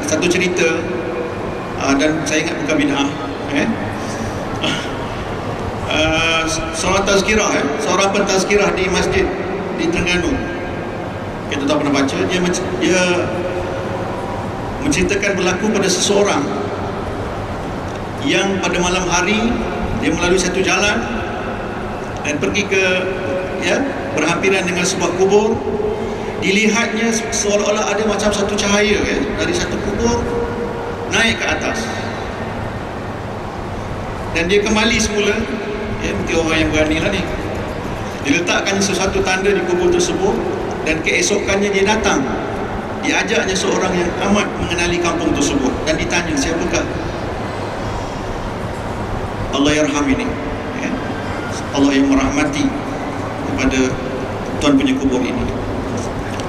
satu cerita, dan saya ingat bukan bid'ah seorang tazkirah seorang pentazkirah di masjid di Terengganu, kita tak pernah baca, dia menceritakan berlaku pada seseorang yang pada malam hari dia melalui satu jalan dan pergi ke berhampiran dengan sebuah kubur. Dilihatnya seolah-olah ada macam satu cahaya dari satu kubur naik ke atas, dan dia kembali semula. Mungkin orang yang berani lah ni. Diletakkan sesuatu tanda di kubur tersebut, dan keesokannya dia datang. Diajaknya seorang yang amat mengenali kampung tersebut dan ditanya, siapakah? Allah yarham ini, Allah yang merahmati kepada tuan punya kubur ini.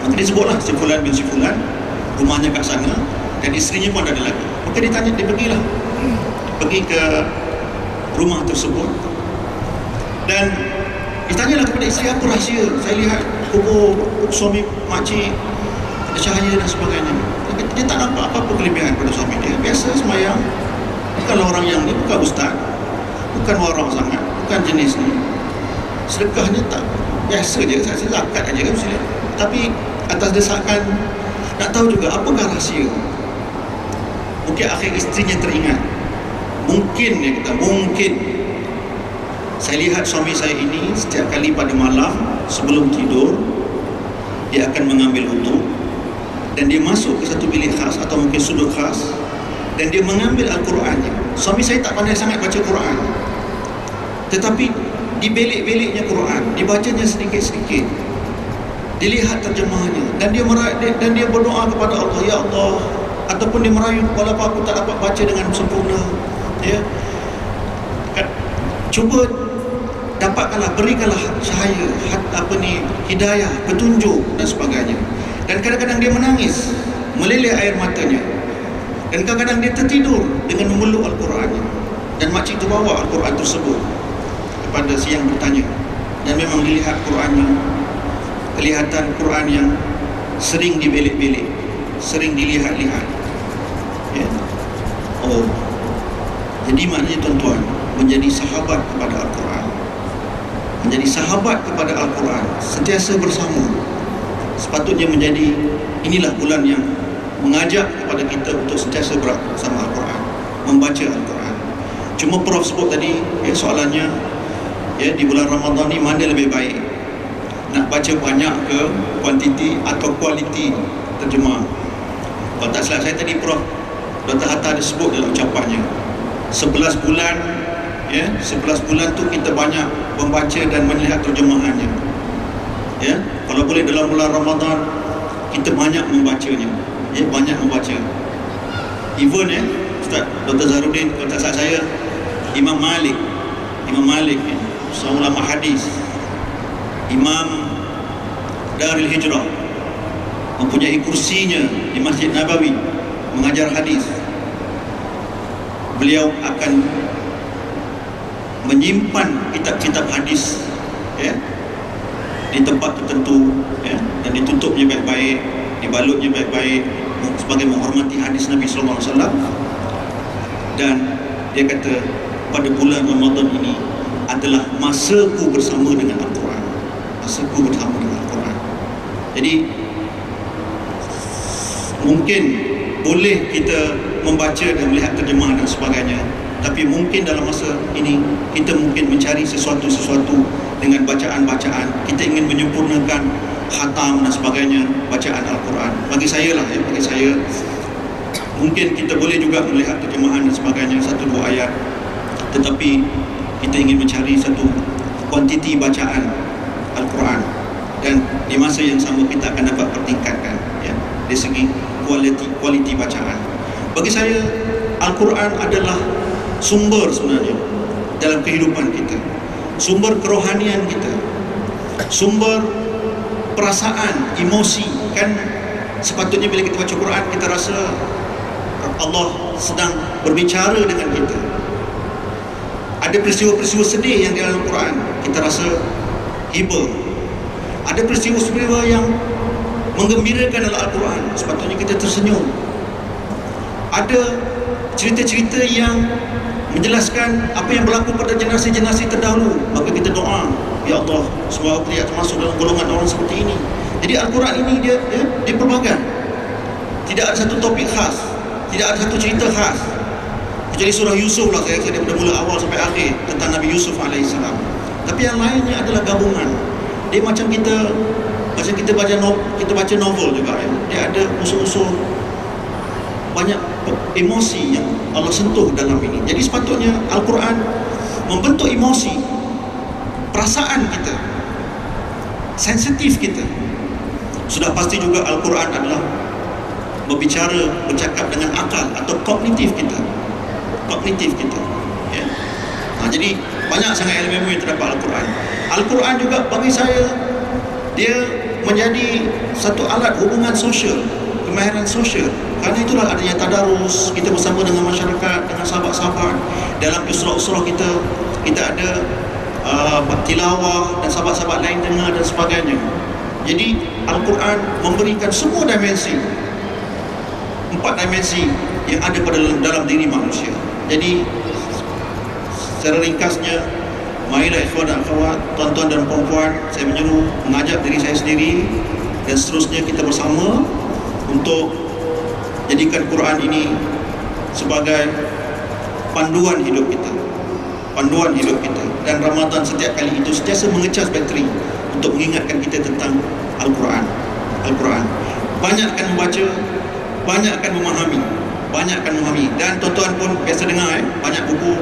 Maka disebutlah si Fulan bin si Fulan, rumahnya kat sana, dan isterinya pun ada lagi. Maka ditanya, dia pergi ke rumah tersebut, dan ditanyalah kepada isteri, apa rahsia? Saya lihat kubur suami makcik ada cahaya dan sebagainya. Dia tak nampak apa-apa kelebihan pada suami dia, biasa semayang, bukanlah orang yang ni, bukan ustaz, bukan warang sangat, bukan jenis ni, sedekahnya tak biasa je, saya zakat aja kan mesti. Tapi atas desakan nak tahu juga apakah rahsia. Mungkin akhir isterinya teringat, mungkin dia kata, mungkin saya lihat suami saya ini setiap kali pada malam sebelum tidur dia akan mengambil wudu, dan dia masuk ke satu bilik khas atau mungkin sudut khas, dan dia mengambil Al-Qurannya. Suami saya tak pandai sangat baca Quran, tetapi di bilik-biliknya Quran, dibacanya sedikit-sedikit, dilihat terjemahannya, dan dia berdoa kepada Allah, ya Allah, ataupun dia merayu, walaupun aku tak dapat baca dengan sempurna, cuba dapatkanlah, berikanlah cahaya, hidayah, petunjuk dan sebagainya. Dan kadang-kadang dia menangis, meleleh air matanya, dan kadang-kadang dia tertidur dengan memeluk Al-Qurannya. Dan makcik terbawa Al-Quran tersebut kepada si yang bertanya, dan memang dilihat Qurannya, kelihatan Quran yang sering dibelik-belik, sering dilihat-lihat. Oh, jadi maknanya tuan-tuan, menjadi sahabat kepada Al-Quran, menjadi sahabat kepada Al-Quran, sentiasa bersama, sepatutnya menjadi, inilah bulan yang mengajak kepada kita untuk sentiasa bersama Al-Quran, membaca Al-Quran. Cuma Prof sebut tadi, soalannya, di bulan Ramadan ni mana lebih baik, nak baca banyak ke kuantiti atau kualiti terjemah? Kalau tak salah saya tadi, Prof Dr. Hatta ada sebut dalam ucapannya, 11 bulan 11 bulan tu kita banyak membaca dan melihat terjemahannya. Kalau boleh dalam bulan Ramadan kita banyak membacanya, banyak membaca. Even Ustaz Dr. Zahrudin, kalau tak salah saya, Imam Malik seorang ulama hadis, Imam Darul Hijrah, mempunyai kursinya di Masjid Nabawi mengajar hadis. Beliau akan menyimpan kitab-kitab hadis di tempat tertentu, dan ditutupnya baik-baik, dibalutnya baik-baik sebagai menghormati hadis Nabi SAW. Dan dia kata, pada bulan Ramadan ini adalah masaku bersama dengan Al-Quran, masaku bersama dengan Al-Quran. Jadi mungkin boleh kita membaca dan melihat terjemahan dan sebagainya, tapi mungkin dalam masa ini kita mungkin mencari sesuatu dengan bacaan-bacaan. Kita ingin menyempurnakan khatam dan sebagainya, bacaan Al-Quran. Bagi saya mungkin kita boleh juga melihat terjemahan dan sebagainya, 1-2 ayat, tetapi kita ingin mencari satu kuantiti bacaan Al-Quran, dan di masa yang sama kita akan dapat pertingkatkan dari segi kualiti bacaan. Bagi saya, Al-Quran adalah sumber sebenarnya dalam kehidupan kita, sumber kerohanian kita, sumber perasaan, emosi. Kan sepatutnya bila kita baca Quran, kita rasa Allah sedang berbicara dengan kita. Ada peristiwa-peristiwa sedih yang di dalam Quran, kita rasa hibur. Ada peristiwa-peristiwa yang menggembirakan dalam Al-Quran, sepatutnya kita tersenyum. Ada cerita-cerita yang menjelaskan apa yang berlaku pada generasi-generasi terdahulu, maka kita doa, ya Allah, semoga kita termasuk dalam golongan orang seperti ini. Jadi Al-Quran ini dia pelbagai. Tidak ada satu topik khas, tidak ada satu cerita khas. Kecuali surah Yusuf lah, saya daripada mula awal sampai akhir tentang Nabi Yusuf AS. Tapi yang lainnya adalah gabungan. Dia macam kita baca novel juga ya. Dia ada unsur-unsur banyak emosi yang Allah sentuh dalam ini. Jadi sepatutnya Al-Quran membentuk emosi, perasaan kita, sensitif kita. Sudah pasti juga Al-Quran adalah bercakap dengan akal atau kognitif kita. Ya. Jadi banyak sangat ilmu yang terdapat Al-Quran. Al-Quran juga bagi saya dia menjadi satu alat hubungan sosial, kemahiran sosial. Karena itulah adanya tadarus, kita bersama dengan masyarakat, dengan sahabat-sahabat. Dalam usrah-usrah kita ada tilawah dan sahabat-sahabat lain dengar dan sebagainya. Jadi Al-Quran memberikan semua dimensi, 4 dimensi yang ada dalam diri manusia. Jadi secara ringkasnya, marilah ikhwan dan akhwat, tuan-tuan dan puan-puan, saya menyuruh mengajak diri saya sendiri dan seterusnya kita bersama untuk jadikan Quran ini sebagai panduan hidup kita. Dan Ramadan setiap kali itu sentiasa mengecas bateri untuk mengingatkan kita tentang Al-Quran. Banyakkan membaca, banyakkan memahami. Dan tuan-tuan pun biasa dengar banyak buku.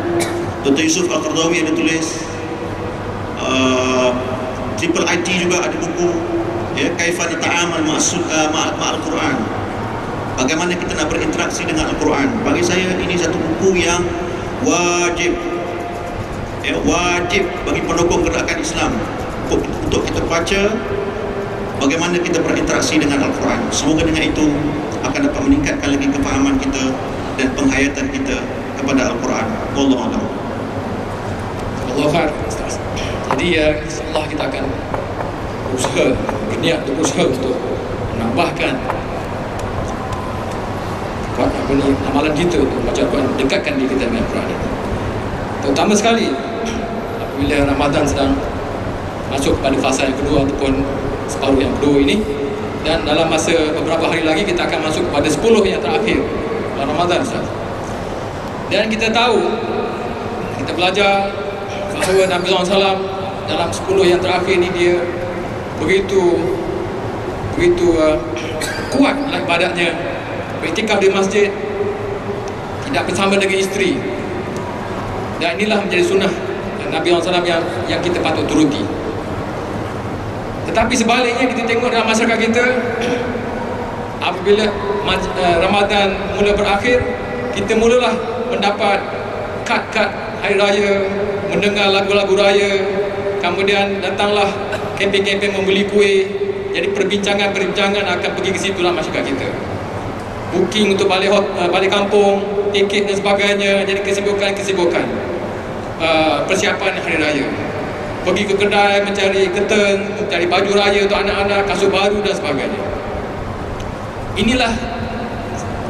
Dr. Yusuf Al-Qaradawi ada tulis, Triple IT juga ada buku, ya, Kaifa Nata'amal Ma'al Quran. Bagaimana kita nak berinteraksi dengan Al-Quran. Bagi saya ini satu buku yang wajib bagi pendukung gerakan Islam untuk kita baca, bagaimana kita berinteraksi dengan Al-Quran. Semoga dengan itu akan dapat meningkatkan lagi kefahaman kita dan penghayatan kita kepada Al-Quran. Wallahu a'lam. Allah khair. Jadi insya-Allah kita akan berniat untuk menambahkan amalan kita untuk baca Al-Quran, dekatkan diri kita dengan Al-Quran. Terutama sekali apabila Ramadan sedang masuk pada fasa yang kedua ataupun separuh yang kedua ini, dan dalam masa beberapa hari lagi kita akan masuk pada 10 yang terakhir bulan Ramadan, Ustaz. Dan kita tahu, kita belajar bahawa Nabi SAW dalam 10 yang terakhir ini dia begitu kuat dalam ibadatnya, beriktikaf di masjid, tidak bersama dengan isteri. Dan inilah menjadi sunnah Nabi SAW yang kita patut turuti. Tetapi sebaliknya kita tengok dalam masyarakat kita, apabila Ramadan mula berakhir, kita mulalah mendapat kad-kad hari raya, mendengar lagu-lagu raya, kemudian datanglah kempen-kempen membeli kuih. Jadi perbincangan akan pergi ke situ lah masyarakat kita. Booking untuk balik kampung, tiket dan sebagainya. Jadi kesibukan persiapan hari raya. Pergi ke kedai mencari curtain, mencari baju raya untuk anak-anak, kasut baru dan sebagainya. Inilah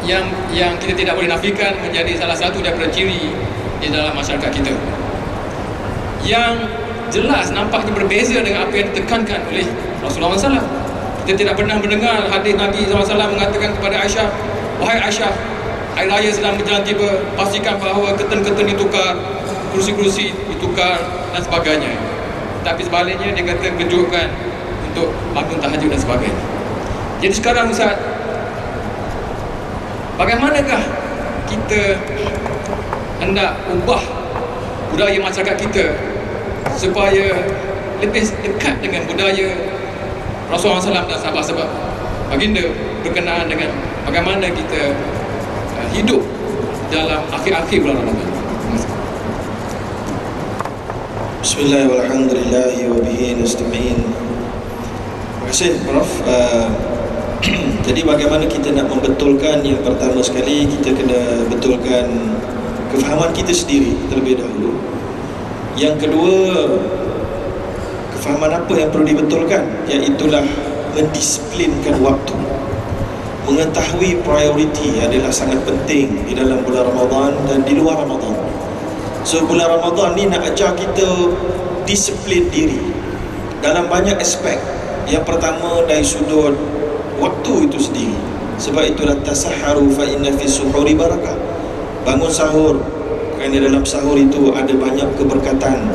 yang kita tidak boleh nafikan menjadi salah satu daripada ciri di dalam masyarakat kita, yang jelas nampaknya berbeza dengan apa yang ditekankan oleh Rasulullah SAW. Kita tidak pernah mendengar hadis Nabi SAW mengatakan kepada Aisyah, wahai Aisyah, hari raya sedang berjalan tiba, pastikan bahawa curtain-curtain ditukar, kursi-kursi ditukar dan sebagainya. Tapi sebaliknya dia kata kejutkan untuk bangun tahajud dan sebagainya. Jadi sekarang Ustaz, bagaimanakah kita hendak ubah budaya masyarakat kita supaya lebih dekat dengan budaya Rasulullah SAW dan sahabat-sahabat baginda berkenaan dengan bagaimana kita hidup dalam akhir-akhir bulan Ramadan. Bismillahirrahmanirrahim. Wabihi nasta'in. Terima kasih Prof. Jadi bagaimana kita nak membetulkan, yang pertama sekali kita kena betulkan kefahaman kita sendiri terlebih dahulu. Yang kedua, kefahaman apa yang perlu dibetulkan, iaitulah mendisiplinkan waktu. Mengetahui prioriti adalah sangat penting di dalam bulan Ramadan dan di luar Ramadan. So bulan Ramadan ni nak ajar kita disiplin diri dalam banyak aspek. Yang pertama dari sudut waktu itu sendiri. Sebab itulah tasahharu fa inna fi suhuri barakah. Bangun sahur, kerana dalam sahur itu ada banyak keberkatan.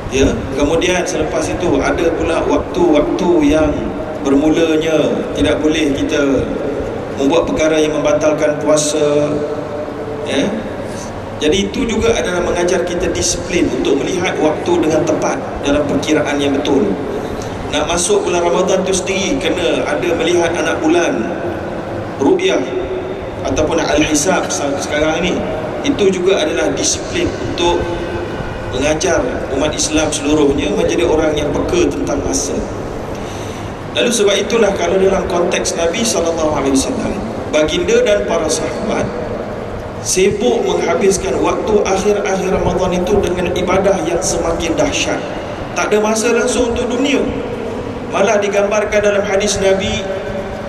Ya, kemudian selepas itu ada pula waktu-waktu yang bermulanya tidak boleh kita membuat perkara yang membatalkan puasa. Ya. Jadi itu juga adalah mengajar kita disiplin untuk melihat waktu dengan tepat dalam perkiraan yang betul. Nak masuk bulan Ramadan tu sendiri kena ada melihat anak bulan ru'yah ataupun al-hisab sekarang ini. Itu juga adalah disiplin untuk mengajar umat Islam seluruhnya menjadi orang yang peka tentang masa. Lalu sebab itulah kalau dalam konteks Nabi SAW, baginda dan para sahabat sibuk menghabiskan waktu akhir-akhir Ramadan itu dengan ibadah yang semakin dahsyat. Tak ada masa langsung untuk dunia. Malah digambarkan dalam hadis Nabi,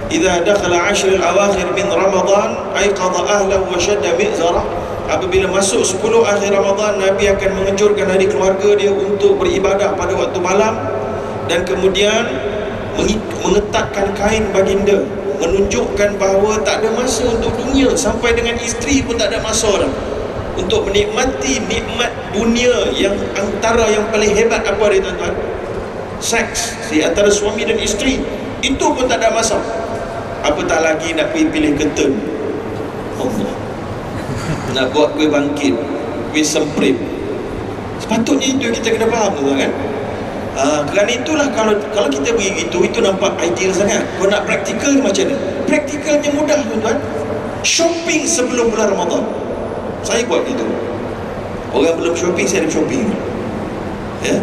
idza dakhala 'ashr al-awakhir min Ramadan ayqadha ahlahu wa shadda mi'zarah. Apabila masuk 10 akhir Ramadan, Nabi akan mengejurkan ahli keluarga dia untuk beribadah pada waktu malam, dan kemudian mengetatkan kain baginda, menunjukkan bahawa tak ada masa untuk dunia. Sampai dengan isteri pun tak ada masa dah untuk menikmati nikmat dunia yang antara yang paling hebat apa dia tuan-tuan? Seks di antara suami dan isteri. Itu pun tak ada masa. Apatah lagi nak pergi pilih curtain. Allah, nak buat kuih bangkit, kuih semprit. Sepatutnya itu kita kena faham, tuan kan? Kerana itulah kalau kita pergi itu nampak ideal sangat. Kalau nak praktikal macam ni, praktikalnya mudah, tuan-tuan. Shopping sebelum bulan Ramadan, saya buat gitu. Orang belum shopping, saya ada shopping. Ya,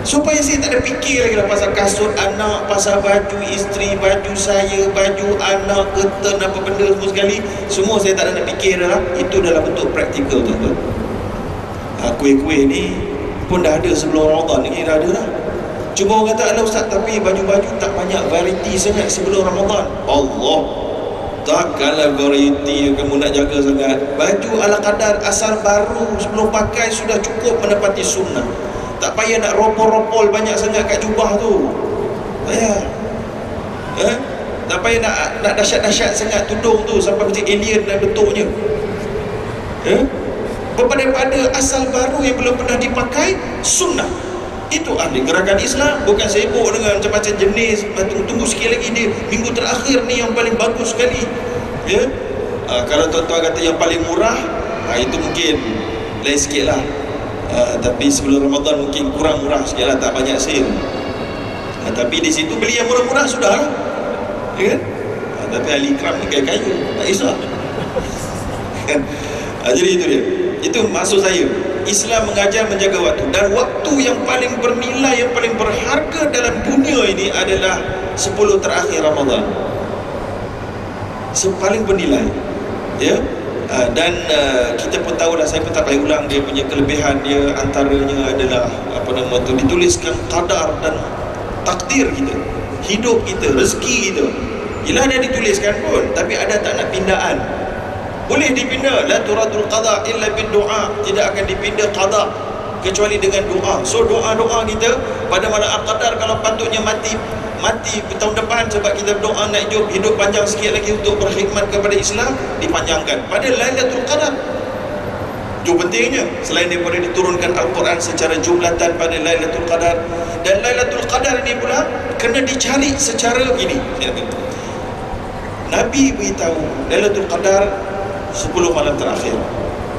supaya saya tak ada fikir lagi lah pasal kasut anak, pasal baju isteri, baju saya, baju anak, curtain, apa benda semua sekali. Semua saya tak ada nak fikir dah. Itu dalam bentuk praktikal, tuan-tuan. Kuih-kuih ni pun dah ada sebelum Ramadan lagi, dah ada dah. Cuma orang kata, alah Ustaz, tapi baju-baju tak banyak variety sangat sebelum Ramadan. Allah, takkanlah variety yang kamu nak jaga sangat. Baju ala kadar asal baru sebelum pakai sudah cukup menepati sunnah. Tak payah nak ropol-ropol banyak sangat kat jubah tu. Payah. Tak payah nak dahsyat-dahsyat sangat tudung tu sampai macam alien dan bentuknya. Pada asal baru yang belum pernah dipakai, sunnah. Itu ahli gerakan Islam. Bukan sibuk dengan macam-macam jenis. Tunggu sikit lagi dia minggu terakhir ni yang paling bagus sekali. Ya. Kalau tuan-tuan kata yang paling murah, itu mungkin lain sikit lah. Tapi sebelum Ramadan mungkin kurang murah sikit lah, tak banyak sale. Tapi di situ beli yang murah-murah sudah lah. Ya kan? Tapi ahli ikram ni kayu, tak kisah. Jadi itu dia. Itu maksud saya, Islam mengajar menjaga waktu. Dan waktu yang paling bernilai, yang paling berharga dalam dunia ini adalah 10 terakhir Ramadan. Paling bernilai. Ya. Dan kita pun tahulah, saya pun tak payah ulang dia punya kelebihan dia. Antaranya adalah dituliskan qadar dan takdir kita, hidup kita, rezeki kita. Yelah ada dituliskan pun, tapi ada tak nak pindaan. Boleh dipindah, la turadul qada illa bid doa. Tidak akan dipindah qada kecuali dengan doa. So doa-doa kita pada malam al-qadar, kalau patutnya mati tahun depan sebab kita berdoa nak hidup panjang sikit lagi untuk berkhidmat kepada Islam, dipanjangkan pada Lailatul Qadar. Itu pentingnya. Selain daripada diturunkan Al-Quran secara jumlatan pada Lailatul Qadar, dan Lailatul Qadar ini pula kena dicari secara ini. Nabi beritahu Lailatul Qadar 10 malam terakhir.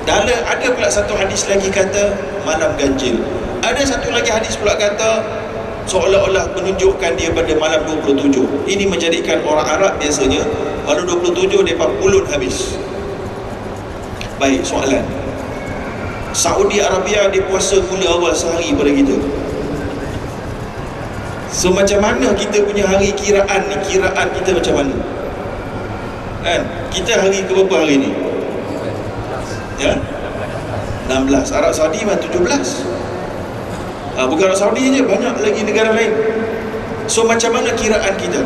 Dan ada pula satu hadis lagi kata malam ganjil. Ada satu lagi hadis pula kata seolah-olah menunjukkan dia pada malam 27. Ini menjadikan orang Arab biasanya malam 27 mereka ulun habis. Baik, soalan. Saudi Arabia dia puasa mula awal sehari pada kita. So macam mana kita punya hari kiraan ni? Kiraan kita macam mana? Kan? Kita hari ke berapa hari ni? Ya? 16. Arab Saudi mah 17. Bukan Arab Saudi je, banyak lagi negara lain. So macam mana kiraan kita?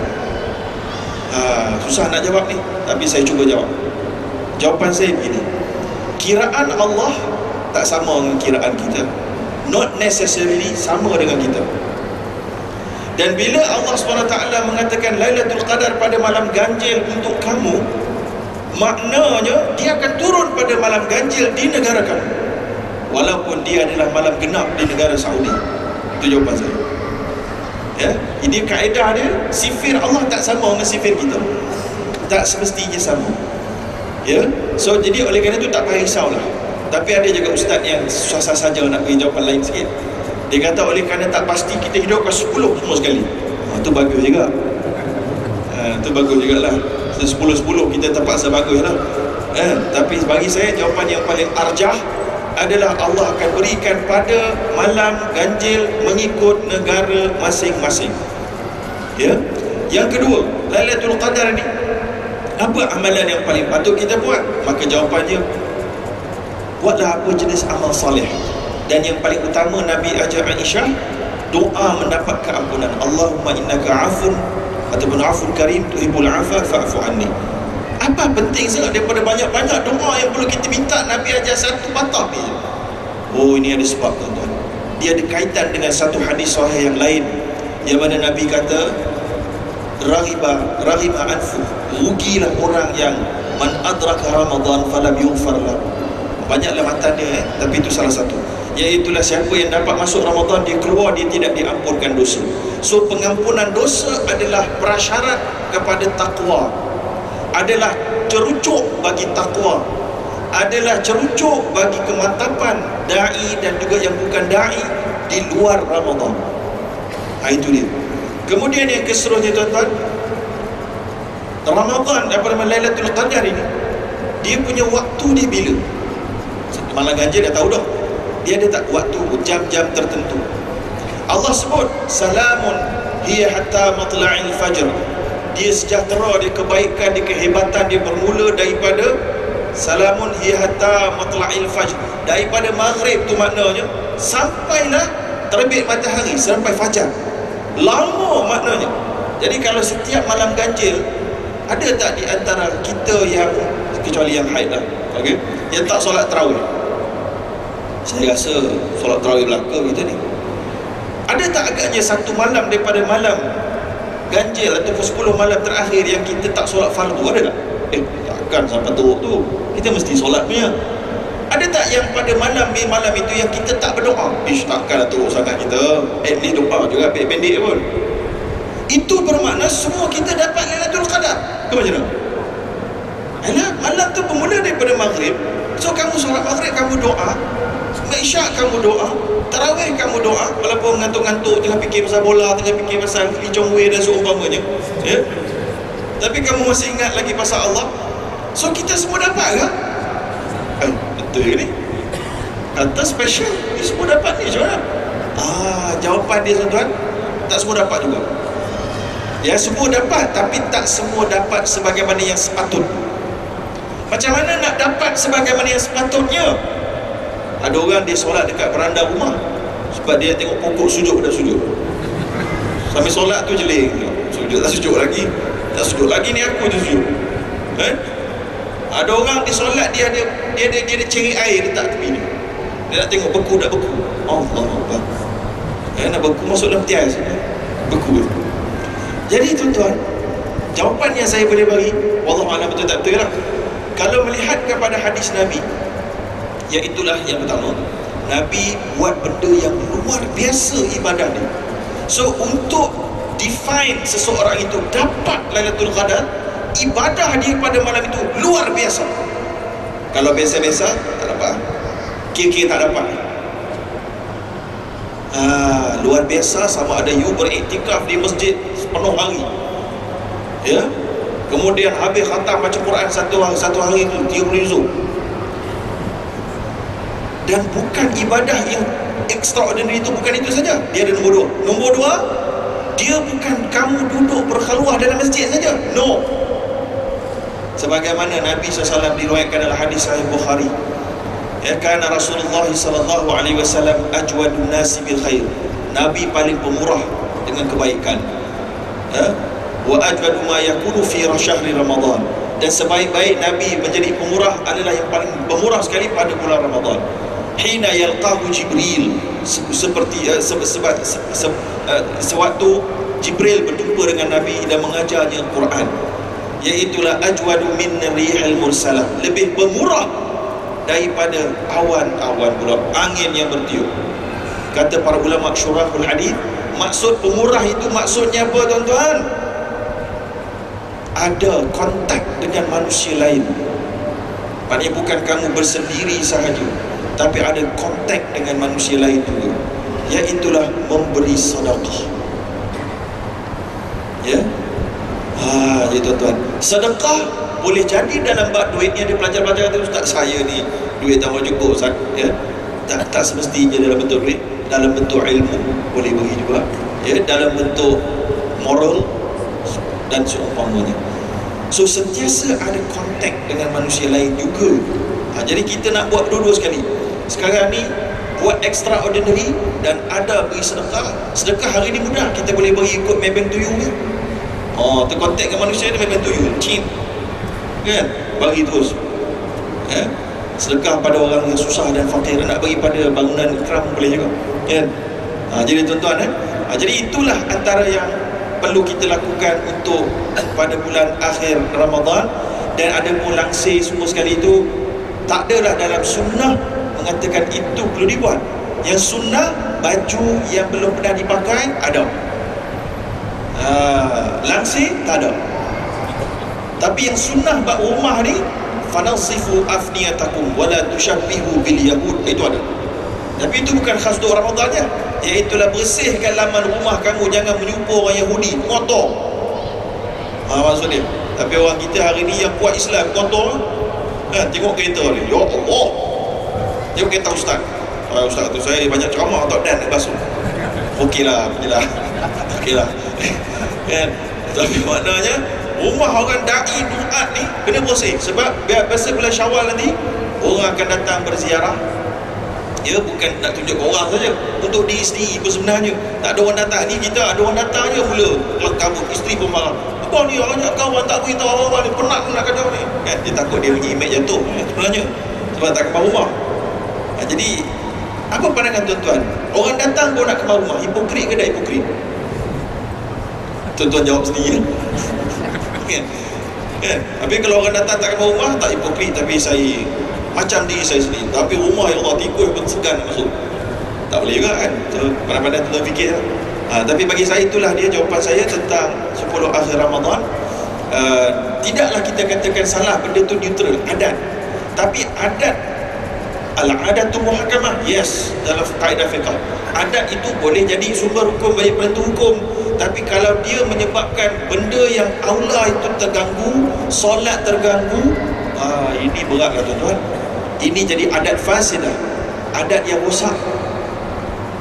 Susah nak jawab ni, tapi saya cuba jawab. Jawapan saya begini. Kiraan Allah tak sama dengan kiraan kita. Not necessarily sama dengan kita. Dan bila Allah SWT mengatakan Lailatul Qadar pada malam ganjil untuk kamu, maknanya dia akan turun pada malam ganjil di negara kamu, walaupun dia adalah malam genap di negara Saudi. Itu jawapan saya. Ya, ini kaedah dia. Sifir Allah tak sama dengan sifir kita, tak semestinya sama. Ya, so jadi oleh kerana itu tak payah risaulah. Tapi ada juga ustaz yang susah saja nak bagi jawapan lain sikit. Dia kata oleh kerana tak pasti kita hidupkan 10 semua sekali. Itu bagus juga. Itu bagus jugalah. 10-10 kita terpaksa bagus lah. Tapi bagi saya jawapan yang paling arjah adalah Allah akan berikan pada malam ganjil mengikut negara masing-masing. Ya. Yang kedua, Lailatul Qadar ni, apa amalan yang paling patut kita buat? Maka jawapannya, buatlah apa jenis amal soleh. Dan yang paling utama Nabi ajar Aisyah, doa mendapat keampunan. Allahumma innaka afun ataupun afun karim tuhibbul afwa fa'fu anni. Apa penting sangat daripada banyak-banyak doa yang perlu kita minta? Nabi ajar satu patah ni. Oh, ini ada sebab, tuan-tuan. Dia ada kaitan dengan satu hadis sahih yang lain, yang mana Nabi kata, Raghima anfu, rugilah orang yang man adraka Ramadan falam yughfar lahu. Banyaklah matan dia, tapi itu salah satu. Iaitulah siapa yang dapat masuk Ramadan, dia keluar, dia tidak diampunkan dosa. So pengampunan dosa adalah prasyarat kepada takwa, adalah cerucuk bagi takwa, adalah cerucuk bagi kemantapan da'i dan juga yang bukan da'i di luar Ramadan. Itu dia. Kemudian yang keseluruhnya, tuan-tuan, Ramadan daripada Lailatul Qadar ini, dia punya waktu dia bila? Malam ganjil dah tahu dah. Dia ada tak waktu, jam-jam tertentu? Allah sebut salamun hiya hatta matla'il fajr. Dia sejahtera, dia kebaikan, dia kehebatan, dia bermula daripada salamun hiya hatta matla'il fajr, daripada maghrib tu maknanya sampailah terbit matahari, sampai fajar. Lama maknanya. Jadi kalau setiap malam ganjil, ada tak di antara kita yang, kecuali yang haid lah, okay, yang tak solat tarawih? Saya rasa solat tarawih belaka kita ni. Ada tak agaknya satu malam daripada malam ganjil ataupun 10 malam terakhir yang kita tak solat fardu? Ada tak? Takkan sampai teruk tu, kita mesti solat punya. Ada tak yang pada malam itu yang kita tak berdoa? Takkanlah teruk sangat kita. At least doa juga pendek-pendek pun. Itu bermakna semua kita dapat Lailatul Qadar. Ke macam mana? Alah, malam tu bermula daripada maghrib. So kamu solat maghrib, kamu doa. Isyak kamu doa, tarawih kamu doa, walaupun ngantuk-ngantuk tengah fikir pasal bola, tengah fikir pasal Lee Chong Wei dan seumpamanya, ya? Tapi kamu masih ingat lagi pasal Allah. So kita semua dapat ke? Betul ke ni? Kata special, ni semua dapat ni, macam mana? Jawapan dia, tuan-tuan, tak semua dapat juga. Ya, semua dapat, tapi tak semua dapat sebagaimana yang sepatut. Macam mana nak dapat sebagaimana yang sepatutnya? Ada orang dia solat dekat beranda rumah sebab dia tengok pokok sujud dah sujud. Sambil solat tu jeling, sujud tak sujud lagi, tak sujud lagi, ni aku tu sujud. Ada orang dia solat, dia ada ceri air letak tepi ni. Dia nak tengok beku tak beku. Allahuakbar. Nak beku masuk dalam tiai sini. Beku. Jadi tuan-tuan, jawapan yang saya boleh bagi, wallahu a'lam betul tak betul lah. Kalau melihat kepada hadis Nabi, iaitulah yang pertama, Nabi buat benda yang luar biasa ibadah dia. So untuk define seseorang itu dapat Lailatul Qadar, ibadah dia pada malam itu luar biasa. Kalau biasa-biasa tak dapat, kira-kira tak dapat. Luar biasa sama ada you beriktikaf di masjid sepenuh hari, ya, kemudian habis khatam baca Quran satu hari itu 30 juz. Dan bukan ibadah yang extraordinary itu, bukan itu saja. Dia ada nombor 2. Nombor 2, dia bukan kamu duduk berkhaluah dalam masjid saja. No. Sebagaimana Nabi SAW diriwayatkan dalam hadis Sahih Bukhari, ya, kana Rasulullah SAW ajwadun nasi bil khair. Nabi paling pemurah dengan kebaikan. Wa ajwadu ma yakunu fi syahri Ramadan. Dan sebaik-baik Nabi menjadi pemurah adalah yang paling pemurah sekali pada bulan Ramadan. Hina yalqahu Jibril, seperti sewaktu Jibril berjumpa dengan Nabi dan mengajarnya Quran. Iaitulah ajwadu min rihal mursalah, lebih bermurah daripada awan-awan pula, angin yang bertiup. Kata para ulama syurahul hadis, maksud pemurah itu maksudnya apa tuan-tuan? Ada kontak dengan manusia lain. Maknanya bukan kamu bersendiri sahaja, tapi ada kontak dengan manusia lain juga. Iaitulah memberi sedekah. Ya. Ya tuan-tuan, sedekah boleh jadi dalam bab duitnya. Dia pelajar-pelajar kata, ustaz saya ni duit tak mau cukup ustaz, ya. Tak semestinya dalam bentuk duit, dalam bentuk ilmu boleh bagi juga, ya, dalam bentuk moral dan seumpamanya. So sentiasa ada kontak dengan manusia lain juga. Jadi kita nak buat dua-dua sekali. Sekarang ni buat extraordinary dan ada beri sedekah. Sedekah hari ni mudah, kita boleh bagi ikut Maybank to you je. Terkontak dengan manusia ni, Maybank to you, cheap kan, bagi terus, ya. Sedekah pada orang yang susah dan fakir, nak bagi pada bangunan ikram boleh juga, kan. Jadi tuan-tuan, jadi itulah antara yang perlu kita lakukan untuk pada bulan akhir Ramadan. Dan ada pun langsir semua sekali itu, tak adalah dalam sunnah mengatakan itu perlu dibuat. Yang sunnah, baju yang belum pernah dipakai ada, langsir tak ada. Tapi yang sunnah bab rumah ni, fanasifu afniyatakum wala tushabbihu bil yahud, itu ada. Tapi itu bukan khas untuk Ramadan je. Iaitulah bersihkan laman rumah kamu, jangan menyerupa orang Yahudi, kotor. Maksud dia. Tapi orang kita hari ni yang kuat Islam kotor, tengok kereta ni, ya Allah, tengok kereta ustaz. Ustaz tu saya banyak ceramah tak dan nak basuh. Okeylah, okeylah. Kan? Tapi maknanya rumah orang da'i duat ni kena bersih. Sebab biasa bulan Syawal nanti orang akan datang berziarah. Ya, bukan nak tunjuk ke orang saja, untuk diri sendiri pun sebenarnya. Tak ada orang datang ni, kita ada orang datang je mula kabut, isteri pun marah. Apa ni, banyak kawan tak beritahu orang ni, penat nak kacau ni, kan? Dia takut dia punya imej jatuh sebenarnya, sebab tak kemar rumah. Jadi apa pandangan tuan-tuan? Orang datang pun nak kemar rumah, hipokrit ke tak hipokrit? Tuan-tuan jawab sendiri. Kan? Tapi kalau orang datang tak kemar rumah, tak hipokrit, tapi saya macam diri saya sendiri. Tapi rumah, ya Allah, tikus pun segan nak masuk. Tak boleh juga kan? So, pandai-pandai tuan fikir lah. Tapi bagi saya itulah dia jawapan saya tentang 10 akhir Ramadan. Tidaklah kita katakan salah, benda tu neutral, adat. Tapi adat, al-adatu muhakamah, yes, dalam kaedah fiqh. Adat itu boleh jadi sumber hukum bagi penentu hukum. Tapi kalau dia menyebabkan benda yang aula itu terganggu, solat terganggu, ini beratlah tuan-tuan. Ini jadi adat fasidah, adat yang rosak.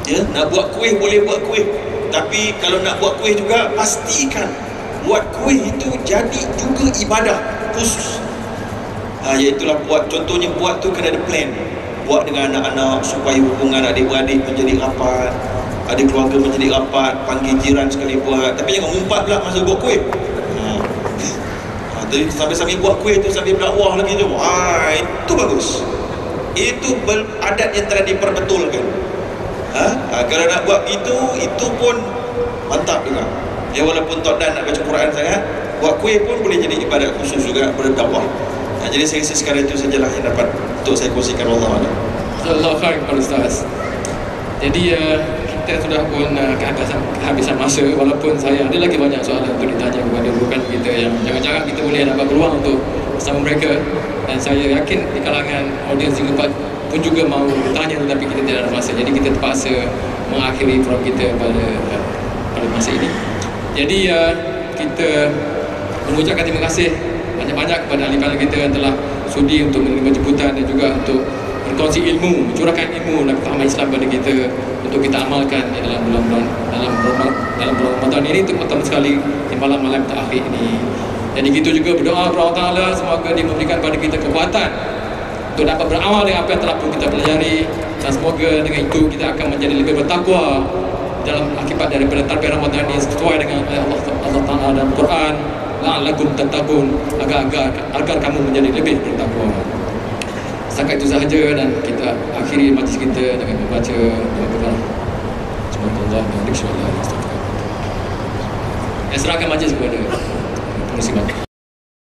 Ya, nak buat kuih boleh buat kuih, tapi kalau nak buat kuih juga pastikan buat kuih itu jadi juga ibadah khusus. Iaitulah buat, contohnya buat tu kena ada plan. Buat dengan anak-anak supaya hubungan adik-beradik menjadi rapat, ada keluarga menjadi rapat, panggil jiran sekali buat. Tapi jangan umpat pula masa buat kuih. Jadi sambil-sambil buat kuih tu sambil berdakwah lagi tu. Itu bagus. Itu adat yang telah diperbetulkan. Kalau nak buat itu pun mantap juga. Ya, walaupun tak dan nak baca Quran sangat, buat kuih pun boleh jadi ibadat khusus juga, berdakwah. Jadi saya rasa sekarang itu sajalah yang dapat untuk saya kongsikan. Allah Allah. Allah khair Ustaz. Jadi kita sudah pun kehabisan masa, walaupun saya ada lagi banyak soalan untuk ditanya kepada bukan kita yang jangan-jangan kita boleh dapat peluang untuk bersama mereka, dan saya yakin di kalangan audiens juga pun juga mahu bertanya, tetapi kita tidak ada masa. Jadi kita terpaksa mengakhiri program kita pada masa ini. Jadi kita mengucapkan terima kasih banyak-banyak kepada ahli panel kita yang telah sudi untuk menerima jemputan dan juga untuk berkongsi ilmu, mencurahkan ilmu dan pemahaman Islam kepada kita untuk kita amalkan dalam bulan Ramadan ini, terutama sekali di malam-malam terakhir ini. Jadi kita juga berdoa kepada Allah Ta'ala semoga dia memberikan kepada kita kekuatan untuk dapat beramal dengan apa yang telah pun kita pelajari, dan semoga dengan itu kita akan menjadi lebih bertakwa dalam akibat daripada tarbiyah Ramadan ini, sesuai dengan Allah Ta'ala dalam Quran, la'allakum tattaqun, agar kamu menjadi lebih bertakwa. Setakat itu sahaja, dan kita akhiri majlis kita dengan membaca doa kepada Allah. Semoga Allah memberi syurga. Yang serahkan majlis kepada pengurusi majlis.